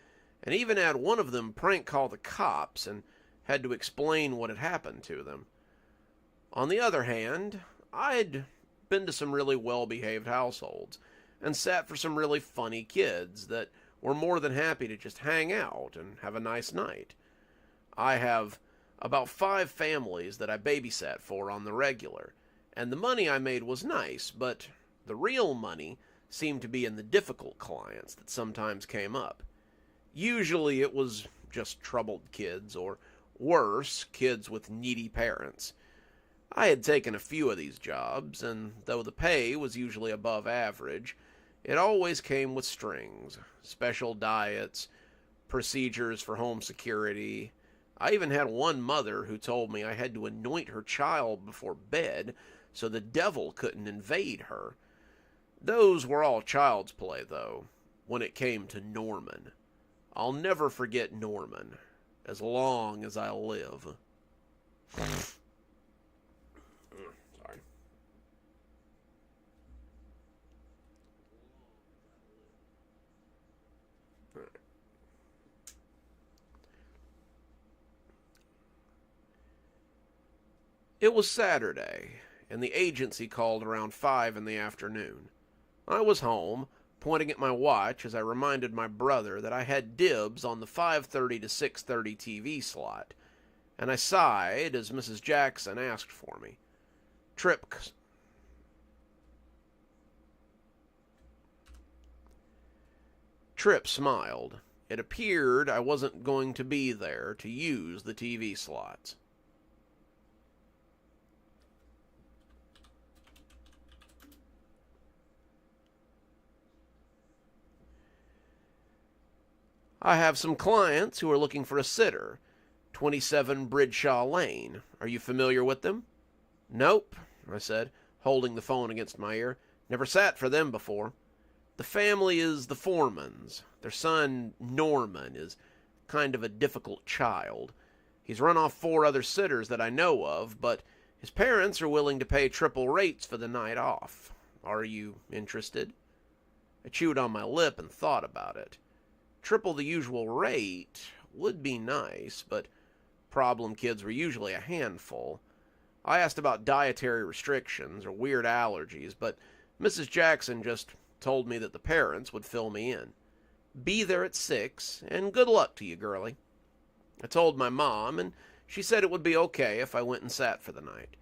and even had one of them prank call the cops and had to explain what had happened to them. On the other hand, I'd been to some really well-behaved households and sat for some really funny kids that were more than happy to just hang out and have a nice night. I have about 5 families that I babysat for on the regular, and the money I made was nice, but the real money seemed to be in the difficult clients that sometimes came up. Usually it was just troubled kids, or worse, kids with needy parents. I had taken a few of these jobs, and though the pay was usually above average, it always came with strings, special diets, procedures for home security. I even had one mother who told me I had to anoint her child before bed so the devil couldn't invade her. Those were all child's play, though, when it came to Norman. I'll never forget Norman, as long as I live. Sorry. It was Saturday, and the agency called around 5 in the afternoon. I was home, pointing at my watch as I reminded my brother that I had dibs on the 5:30 to 6:30 TV slot, and I sighed as Mrs. Jackson asked for me. Tripp smiled. It appeared I wasn't going to be there to use the TV slots. I have some clients who are looking for a sitter. 27 Bridshaw Lane. Are you familiar with them? Nope, I said, holding the phone against my ear. Never sat for them before. The family is the Foremans. Their son, Norman, is kind of a difficult child. He's run off 4 other sitters that I know of, but his parents are willing to pay triple rates for the night off. Are you interested? I chewed on my lip and thought about it. Triple the usual rate would be nice, but problem kids were usually a handful. I asked about dietary restrictions or weird allergies, but Mrs. Jackson just told me that the parents would fill me in. Be there at 6, and good luck to you, girlie. I told my mom, and she said it would be okay if I went and sat for the night.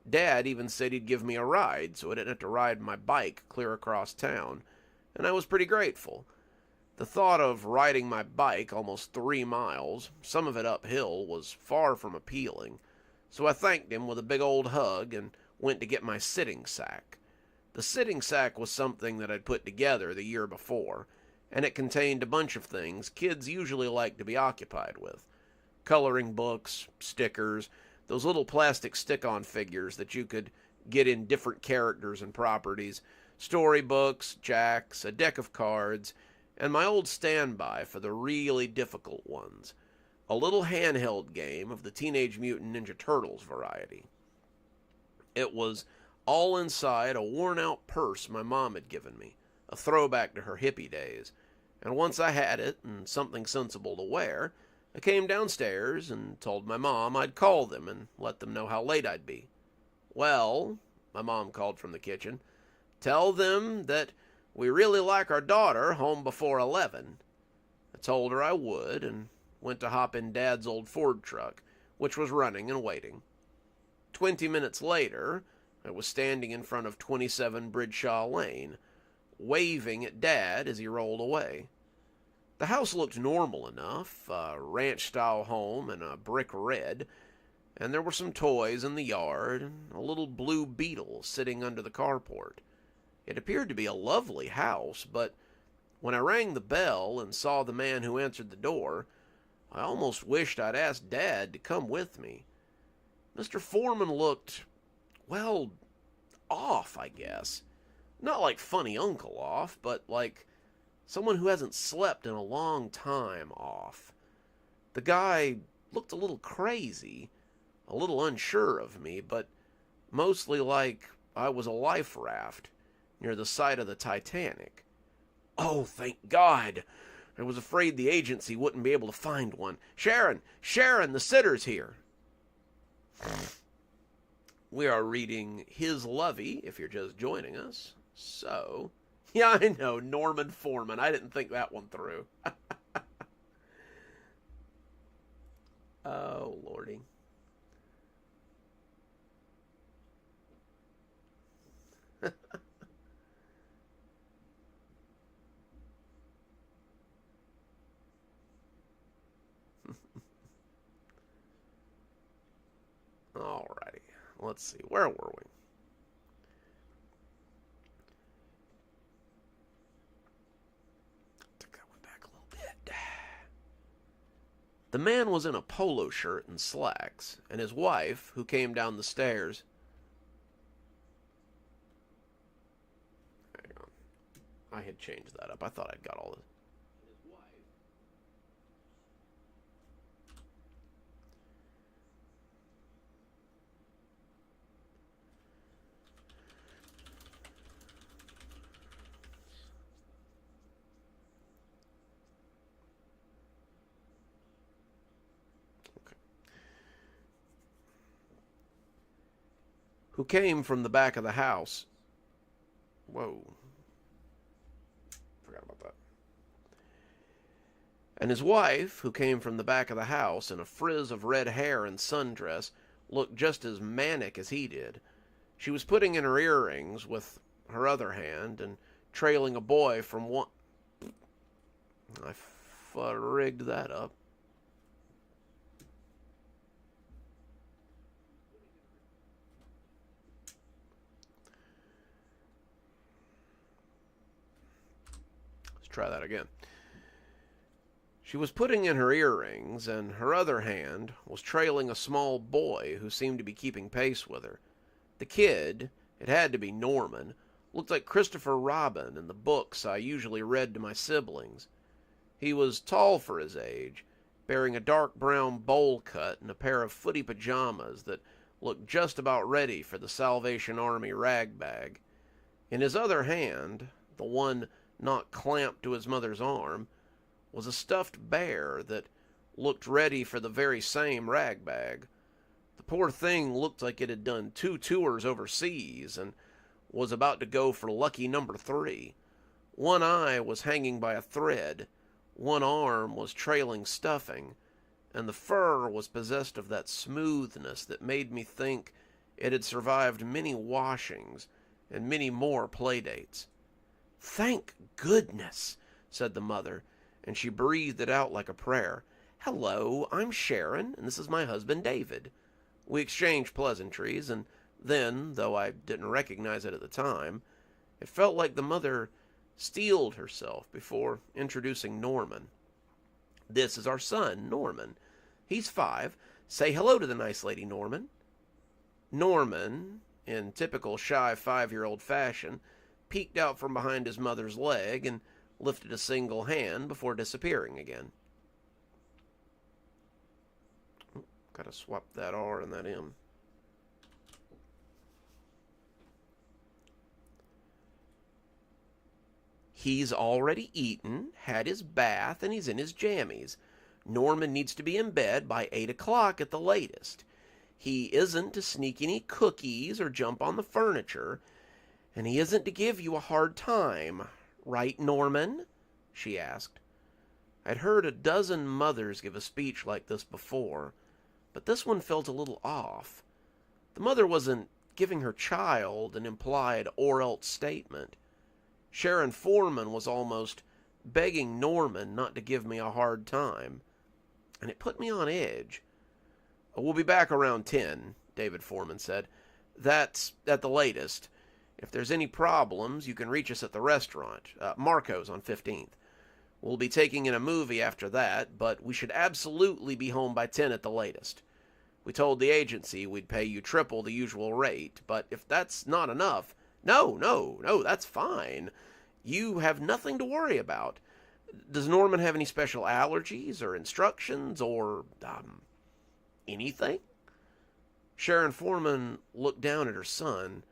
Dad even said he'd give me a ride so I didn't have to ride my bike clear across town, and I was pretty grateful. The thought of riding my bike almost 3 miles, some of it uphill, was far from appealing, so I thanked him with a big old hug and went to get my sitting sack. The sitting sack was something that I'd put together the year before, and it contained a bunch of things kids usually like to be occupied with. Coloring books, stickers, those little plastic stick-on figures that you could get in different characters and properties, storybooks, jacks, a deck of cards, and my old standby for the really difficult ones, a little handheld game of the Teenage Mutant Ninja Turtles variety. It was all inside a worn-out purse my mom had given me, a throwback to her hippie days. And once I had it and something sensible to wear, I came downstairs and told my mom I'd call them and let them know how late I'd be. "Well," my mom called from the kitchen, "tell them that we really like our daughter home before 11. I told her I would and went to hop in Dad's old Ford truck, which was running and waiting. 20 minutes later, I was standing in front of 27 Bridgeshaw Lane, waving at Dad as he rolled away. The house looked normal enough, a ranch-style home in a brick red, and there were some toys in the yard and a little blue Beetle sitting under the carport. It appeared to be a lovely house, but when I rang the bell and saw the man who answered the door, I almost wished I'd asked Dad to come with me. Mr. Foreman looked, well, off, I guess. Not like funny uncle off, but like someone who hasn't slept in a long time off. The guy looked a little crazy, a little unsure of me, but mostly like I was a life raft near the side of the Titanic. Oh, thank God! I was afraid the agency wouldn't be able to find one. Sharon, the sitter's here." We are reading His Lovey, if you're just joining us. So, yeah, I know, Norman Foreman. I didn't think that one through. Oh, Lordy. Alrighty, let's see, where were we? I think I went back a little bit. The man was in a polo shirt and slacks, and his wife, who came down the stairs... Hang on. I had changed that up. I thought I'd got all this. Who came from the back of the house. Whoa. Forgot about that. And his wife, who came from the back of the house in a frizz of red hair and sundress, looked just as manic as he did. She was putting in her earrings with her other hand and trailing a boy from one... I rigged that up. Try that again. She was putting in her earrings, and her other hand was trailing a small boy who seemed to be keeping pace with her. The kid, it had to be Norman, looked like Christopher Robin in the books I usually read to my siblings. He was tall for his age, bearing a dark brown bowl cut and a pair of footy pajamas that looked just about ready for the Salvation Army rag bag. In his other hand, the one not clamped to his mother's arm, was a stuffed bear that looked ready for the very same rag bag. The poor thing looked like it had done 2 tours overseas and was about to go for lucky number 3. One eye was hanging by a thread, one arm was trailing stuffing, and the fur was possessed of that smoothness that made me think it had survived many washings and many more playdates. "Thank goodness," said the mother, and she breathed it out like a prayer. "Hello, I'm Sharon, and this is my husband, David." We exchanged pleasantries, and then, though I didn't recognize it at the time, it felt like the mother steeled herself before introducing Norman. "This is our son, Norman. He's 5. Say hello to the nice lady, Norman." Norman, in typical shy 5-year-old fashion, peeked out from behind his mother's leg and lifted a single hand before disappearing again. Gotta swap that R and that M. He's already eaten, had his bath, and he's in his jammies. Norman needs to be in bed by 8 o'clock at the latest. He isn't to sneak any cookies or jump on the furniture, and he isn't to give you a hard time. Right, Norman?" she asked. I'd heard a dozen mothers give a speech like this before, but this one felt a little off. The mother wasn't giving her child an implied or else statement. Sharon Foreman was almost begging Norman not to give me a hard time, and it put me on edge. "We'll be back around 10, David Foreman said. "That's at the latest. If there's any problems, you can reach us at the restaurant, Marco's on 15th. We'll be taking in a movie after that, but we should absolutely be home by 10 at the latest. We told the agency we'd pay you triple the usual rate, but if that's not enough..." No, that's fine. You have nothing to worry about. Does Norman have any special allergies or instructions or, anything?" Sharon Foreman looked down at her son,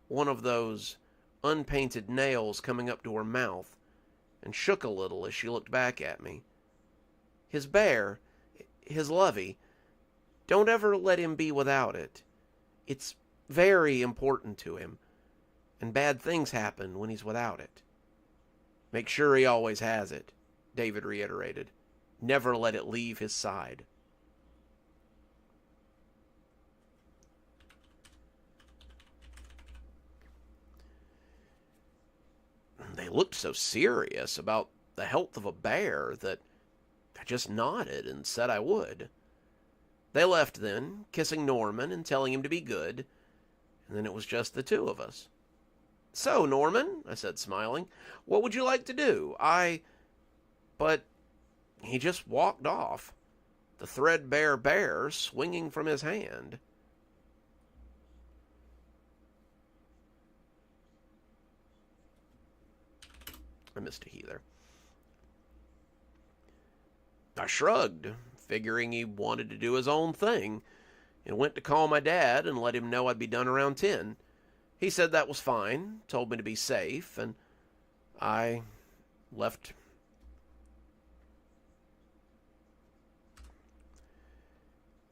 one of those unpainted nails coming up to her mouth, and shook a little as she looked back at me. "His bear, his lovey, don't ever let him be without it. It's very important to him, and bad things happen when he's without it." "Make sure he always has it," David reiterated. "Never let it leave his side." They looked so serious about the health of a bear that I just nodded and said I would. They left then, kissing Norman and telling him to be good, and then it was just the two of us. "So, Norman," I said, smiling, "what would you like to do? But he just walked off, the threadbare bear swinging from his hand. I missed a he there. I shrugged, figuring he wanted to do his own thing, and went to call my dad and let him know I'd be done around 10. He said that was fine, told me to be safe, and I left.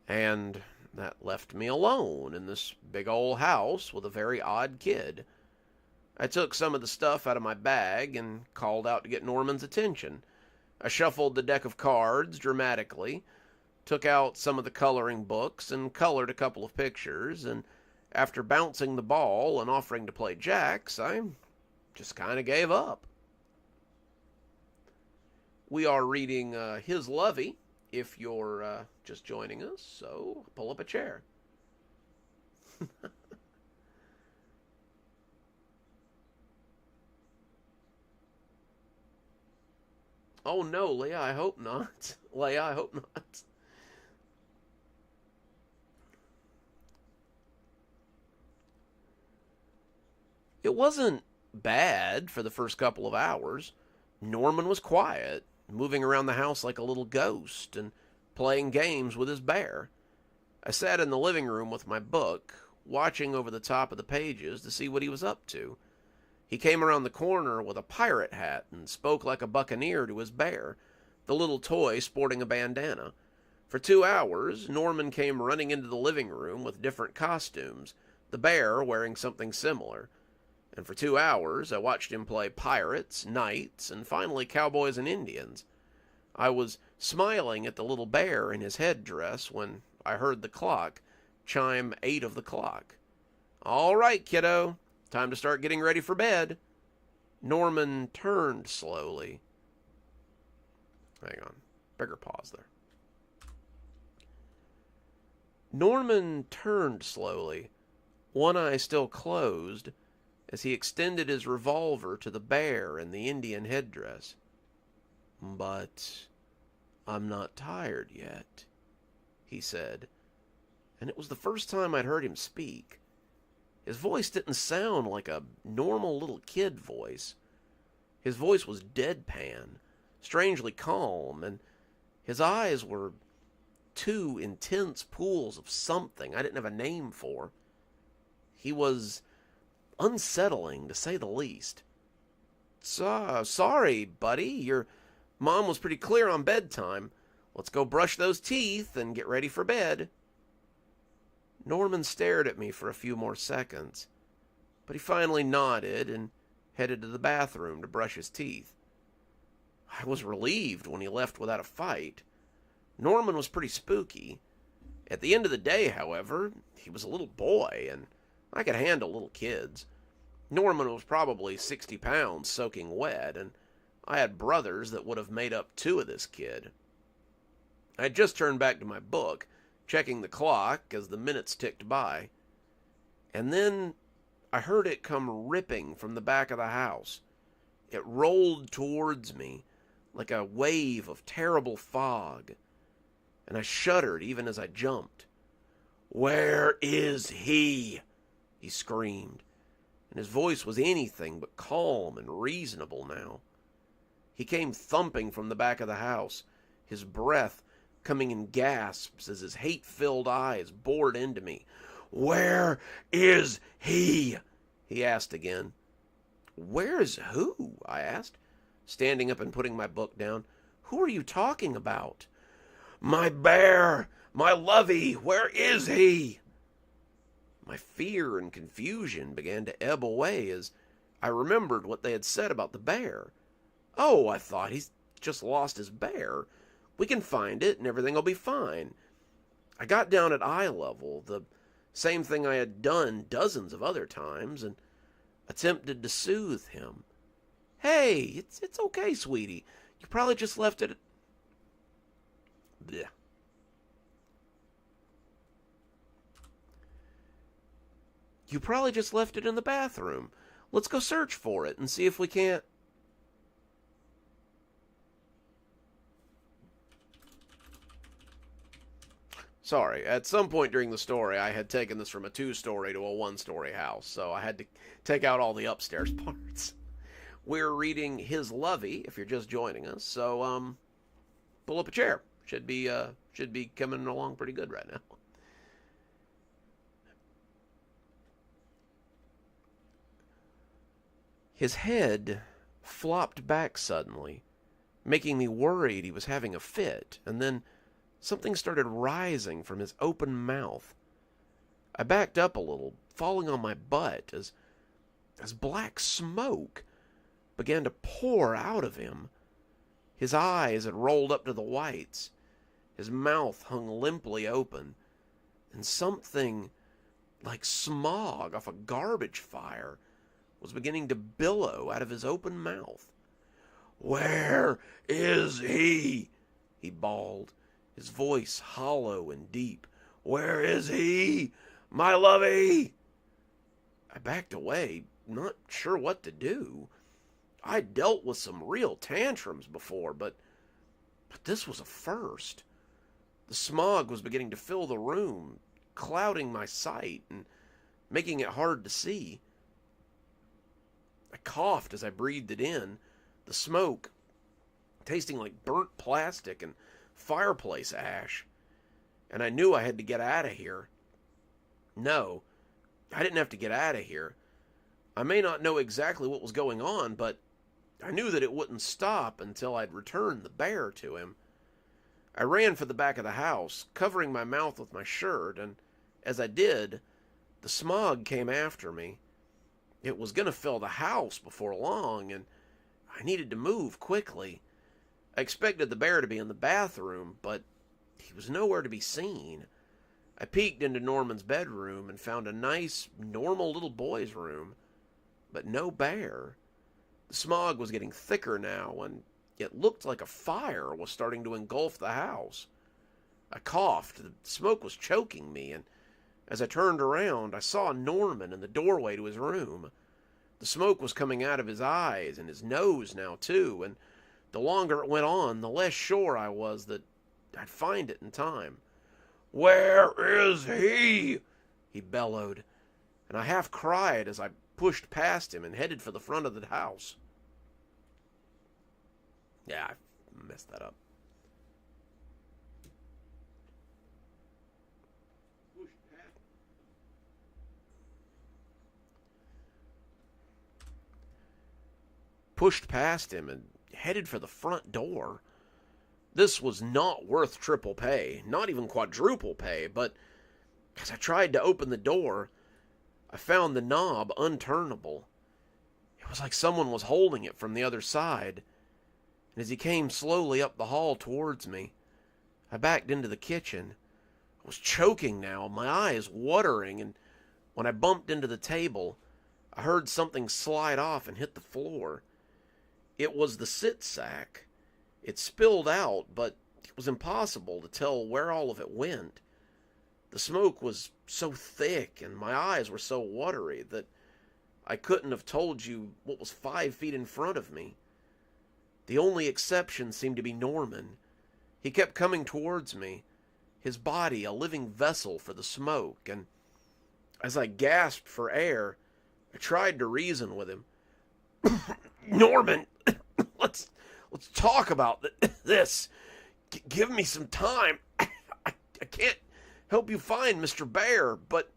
And that left me alone in this big old house with a very odd kid. I took some of the stuff out of my bag and called out to get Norman's attention. I shuffled the deck of cards dramatically, took out some of the coloring books and colored a couple of pictures, and after bouncing the ball and offering to play jacks, I just kind of gave up. We are reading His Lovey, if you're just joining us, so pull up a chair. Oh no, Leah, I hope not. Leah, I hope not. It wasn't bad for the first couple of hours. Norman was quiet, moving around the house like a little ghost, and playing games with his bear. I sat in the living room with my book, watching over the top of the pages to see what he was up to. He came around the corner with a pirate hat and spoke like a buccaneer to his bear, the little toy sporting a bandana. For 2 hours, Norman came running into the living room with different costumes, the bear wearing something similar. And for 2 hours, I watched him play pirates, knights, and finally cowboys and Indians. I was smiling at the little bear in his headdress when I heard the clock chime 8 of the clock. "All right, kiddo. Time to start getting ready for bed." Norman turned slowly. Hang on. Bigger pause there. Norman turned slowly, one eye still closed, as he extended his revolver to the bear in the Indian headdress. "But I'm not tired yet," he said, and it was the first time I'd heard him speak. His voice didn't sound like a normal little kid voice. His voice was deadpan, strangely calm, and his eyes were 2 intense pools of something I didn't have a name for. He was unsettling, to say the least. Sorry, buddy. Your mom was pretty clear on bedtime. Let's go brush those teeth and get ready for bed. Norman stared at me for a few more seconds, but he finally nodded and headed to the bathroom to brush his teeth. I was relieved when he left without a fight. Norman was pretty spooky. At the end of the day, however, he was a little boy, and I could handle little kids. Norman was probably 60 pounds soaking wet, and I had brothers that would have made up two of this kid. I had just turned back to my book, checking the clock as the minutes ticked by, and then I heard it come ripping from the back of the house. It rolled towards me like a wave of terrible fog, and I shuddered even as I jumped. "Where is he?" he screamed, and his voice was anything but calm and reasonable now. He came thumping from the back of the house, his breath coming in gasps as his hate-filled eyes bored into me. "Where is he?" he asked again. "Where's who?" I asked, standing up and putting my book down. "Who are you talking about?" "My bear! My lovey! Where is he?" My fear and confusion began to ebb away as I remembered what they had said about the bear. Oh, I thought, he's just lost his bear. We can find it and everything will be fine. I got down at eye level, the same thing I had done dozens of other times, and attempted to soothe him. "Hey, it's okay, sweetie. You probably just left it..." Blech. "You probably just left it in the bathroom. Let's go search for it and see if we can't..." Sorry, at some point during the story, I had taken this from a 2-story to a 1-story house, so I had to take out all the upstairs parts. We're reading His Lovey, if you're just joining us, so, pull up a chair. Should be coming along pretty good right now. His head flopped back suddenly, making me worried he was having a fit, and then something started rising from his open mouth. I backed up a little, falling on my butt as black smoke began to pour out of him. His eyes had rolled up to the whites. His mouth hung limply open, and something like smog off a garbage fire was beginning to billow out of his open mouth. "Where is he?" he bawled, his voice hollow and deep. "Where is he? My lovey!" I backed away, not sure what to do. I'd dealt with some real tantrums before, but this was a first. The smog was beginning to fill the room, clouding my sight and making it hard to see. I coughed as I breathed it in, the smoke tasting like burnt plastic and fireplace ash, and I knew I had to get out of here. No, I didn't have to get out of here. I may not know exactly what was going on, but I knew that it wouldn't stop until I'd returned the bear to him. I ran for the back of the house, covering my mouth with my shirt, and as I did, the smog came after me. It was going to fill the house before long, and I needed to move quickly. I expected the bear to be in the bathroom, but he was nowhere to be seen. I peeked into Norman's bedroom and found a nice, normal little boy's room, but no bear. The smog was getting thicker now, and it looked like a fire was starting to engulf the house. I coughed. The smoke was choking me, and as I turned around, I saw Norman in the doorway to his room. The smoke was coming out of his eyes and his nose now, too, and the longer it went on, the less sure I was that I'd find it in time. "Where is he?" he bellowed, and I half cried as I pushed past him and headed for the front of the house. Yeah, I messed that up. pushed past him and headed for the front door. This was not worth triple pay, not even quadruple pay, but as I tried to open the door, I found the knob unturnable. It was like someone was holding it from the other side. And as he came slowly up the hall towards me, I backed into the kitchen. I was choking now, my eyes watering, and when I bumped into the table, I heard something slide off and hit the floor. It was the sit sack. It spilled out, but it was impossible to tell where all of it went. The smoke was so thick and my eyes were so watery that I couldn't have told you what was 5 feet in front of me. The only exception seemed to be Norman. He kept coming towards me, his body a living vessel for the smoke, and as I gasped for air, I tried to reason with him. Norman, let's talk about this. Give me some time. I can't help you find Mr. Bear, but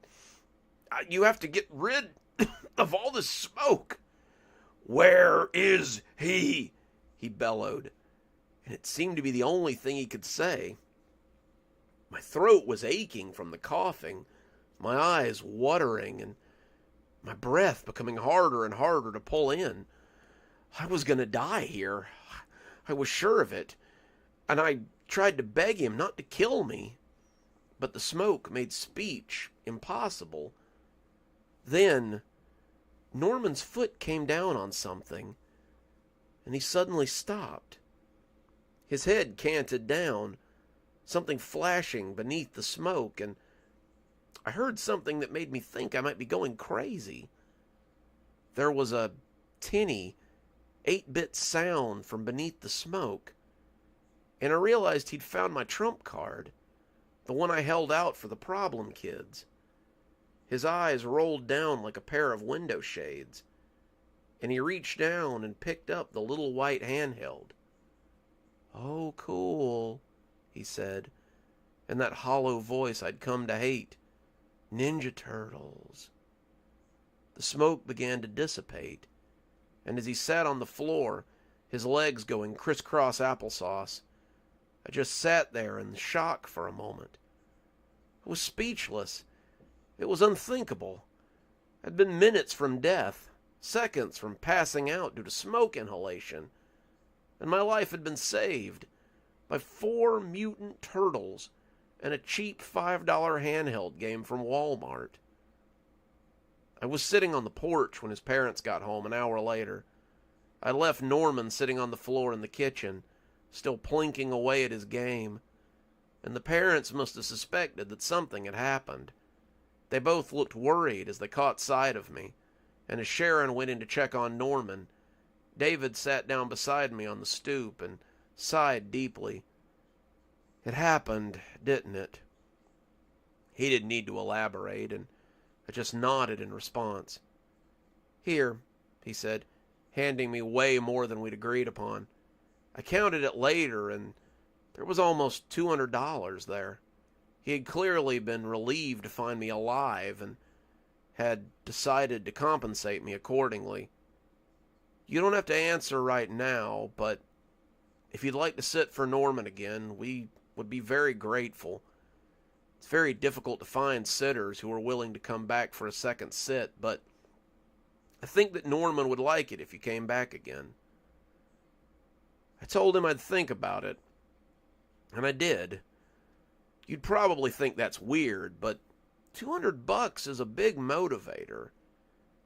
you have to get rid of all this smoke. Where is he? He bellowed, and it seemed to be the only thing he could say. My throat was aching from the coughing, my eyes watering, and my breath becoming harder and harder to pull in. I was going to die here. I was sure of it, and I tried to beg him not to kill me, but the smoke made speech impossible. Then Norman's foot came down on something, and he suddenly stopped. His head canted down, something flashing beneath the smoke, and I heard something that made me think I might be going crazy. There was a tinny, 8-bit sound from beneath the smoke, and I realized he'd found my trump card, the one I held out for the problem kids. His eyes rolled down like a pair of window shades, and he reached down and picked up the little white handheld. "Oh, cool," he said, in that hollow voice I'd come to hate. "Ninja Turtles." The smoke began to dissipate, and as he sat on the floor, his legs going crisscross applesauce, I just sat there in shock for a moment. I was speechless. It was unthinkable. I'd been minutes from death, seconds from passing out due to smoke inhalation, and my life had been saved by 4 mutant turtles and a cheap $5 handheld game from Walmart. I was sitting on the porch when his parents got home an hour later. I left Norman sitting on the floor in the kitchen, still plinking away at his game, and the parents must have suspected that something had happened. They both looked worried as they caught sight of me, and as Sharon went in to check on Norman, David sat down beside me on the stoop and sighed deeply. It happened, didn't it? He didn't need to elaborate, and I just nodded in response. "Here," he said, handing me way more than we'd agreed upon. I counted it later, and there was almost $200 there. He had clearly been relieved to find me alive and had decided to compensate me accordingly. "You don't have to answer right now, but if you'd like to sit for Norman again, we would be very grateful. It's very difficult to find sitters who are willing to come back for a second sit, but I think that Norman would like it if you came back again." I told him I'd think about it, and I did. You'd probably think that's weird, but $200 is a big motivator.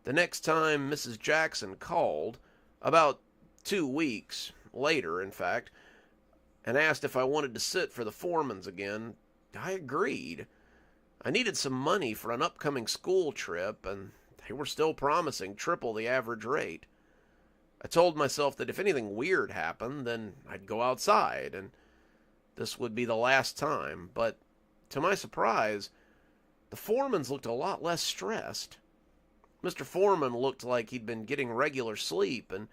The next time Mrs. Jackson called, about 2 weeks later, in fact, and asked if I wanted to sit for the Foremans again, I agreed. I needed some money for an upcoming school trip, and they were still promising triple the average rate. I told myself that if anything weird happened, then I'd go outside, and this would be the last time, but to my surprise, the Foremans looked a lot less stressed. Mr. Foreman looked like he'd been getting regular sleep, and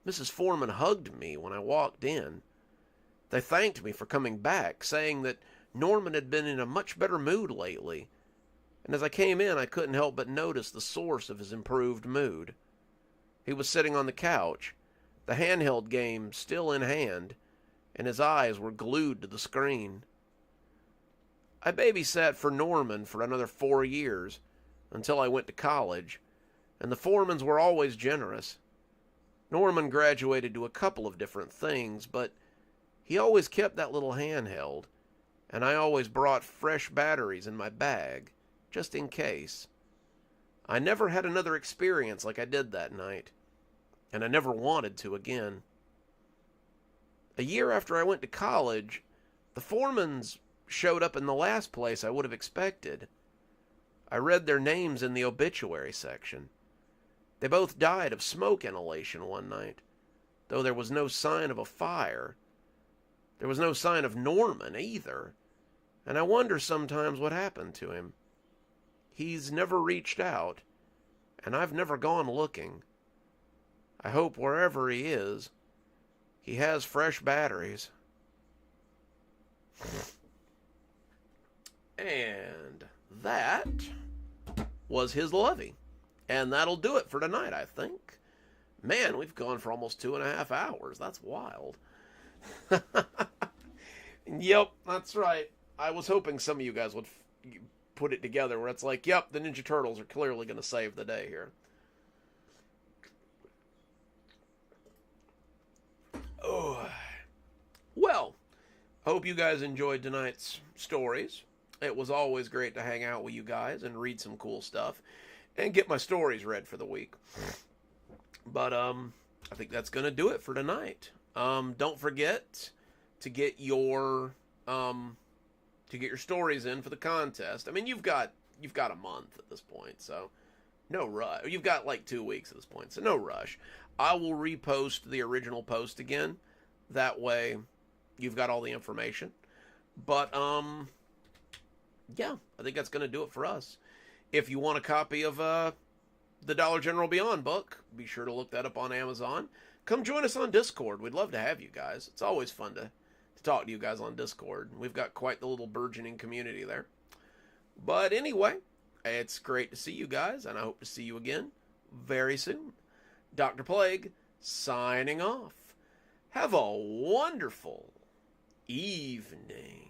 Mrs. Foreman hugged me when I walked in. They thanked me for coming back, saying that Norman had been in a much better mood lately, and as I came in I couldn't help but notice the source of his improved mood. He was sitting on the couch, the handheld game still in hand, and his eyes were glued to the screen. I babysat for Norman for another 4 years, until I went to college, and the Foremans were always generous. Norman graduated to a couple of different things, but he always kept that little handheld, and I always brought fresh batteries in my bag, just in case. I never had another experience like I did that night, and I never wanted to again. A year after I went to college, the Foremans showed up in the last place I would have expected. I read their names in the obituary section. They both died of smoke inhalation one night, though there was no sign of a fire. There was no sign of Norman either, and I wonder sometimes what happened to him. He's never reached out, and I've never gone looking. I hope wherever he is, he has fresh batteries. And that was his lovey. And that'll do it for tonight, I think. Man, we've gone for almost 2.5 hours. That's wild. Yep, that's right. I was hoping some of you guys would put it together where it's like, yep, the Ninja Turtles are clearly going to save the day here. Oh. Well, I hope you guys enjoyed tonight's stories. It was always great to hang out with you guys and read some cool stuff and get my stories read for the week. But I think that's going to do it for tonight. Don't forget to get your stories in for the contest. I mean, you've got a month at this point, so no rush. You've got like 2 weeks at this point, so no rush. I will repost the original post again. That way, you've got all the information. But yeah, I think that's going to do it for us. If you want a copy of the Dollar General Beyond book, be sure to look that up on Amazon. Come join us on Discord. We'd love to have you guys. It's always fun to talk to you guys on Discord. We've got quite the little burgeoning community there. But anyway, it's great to see you guys, and I hope to see you again very soon. Dr. Plague, signing off. Have a wonderful evening.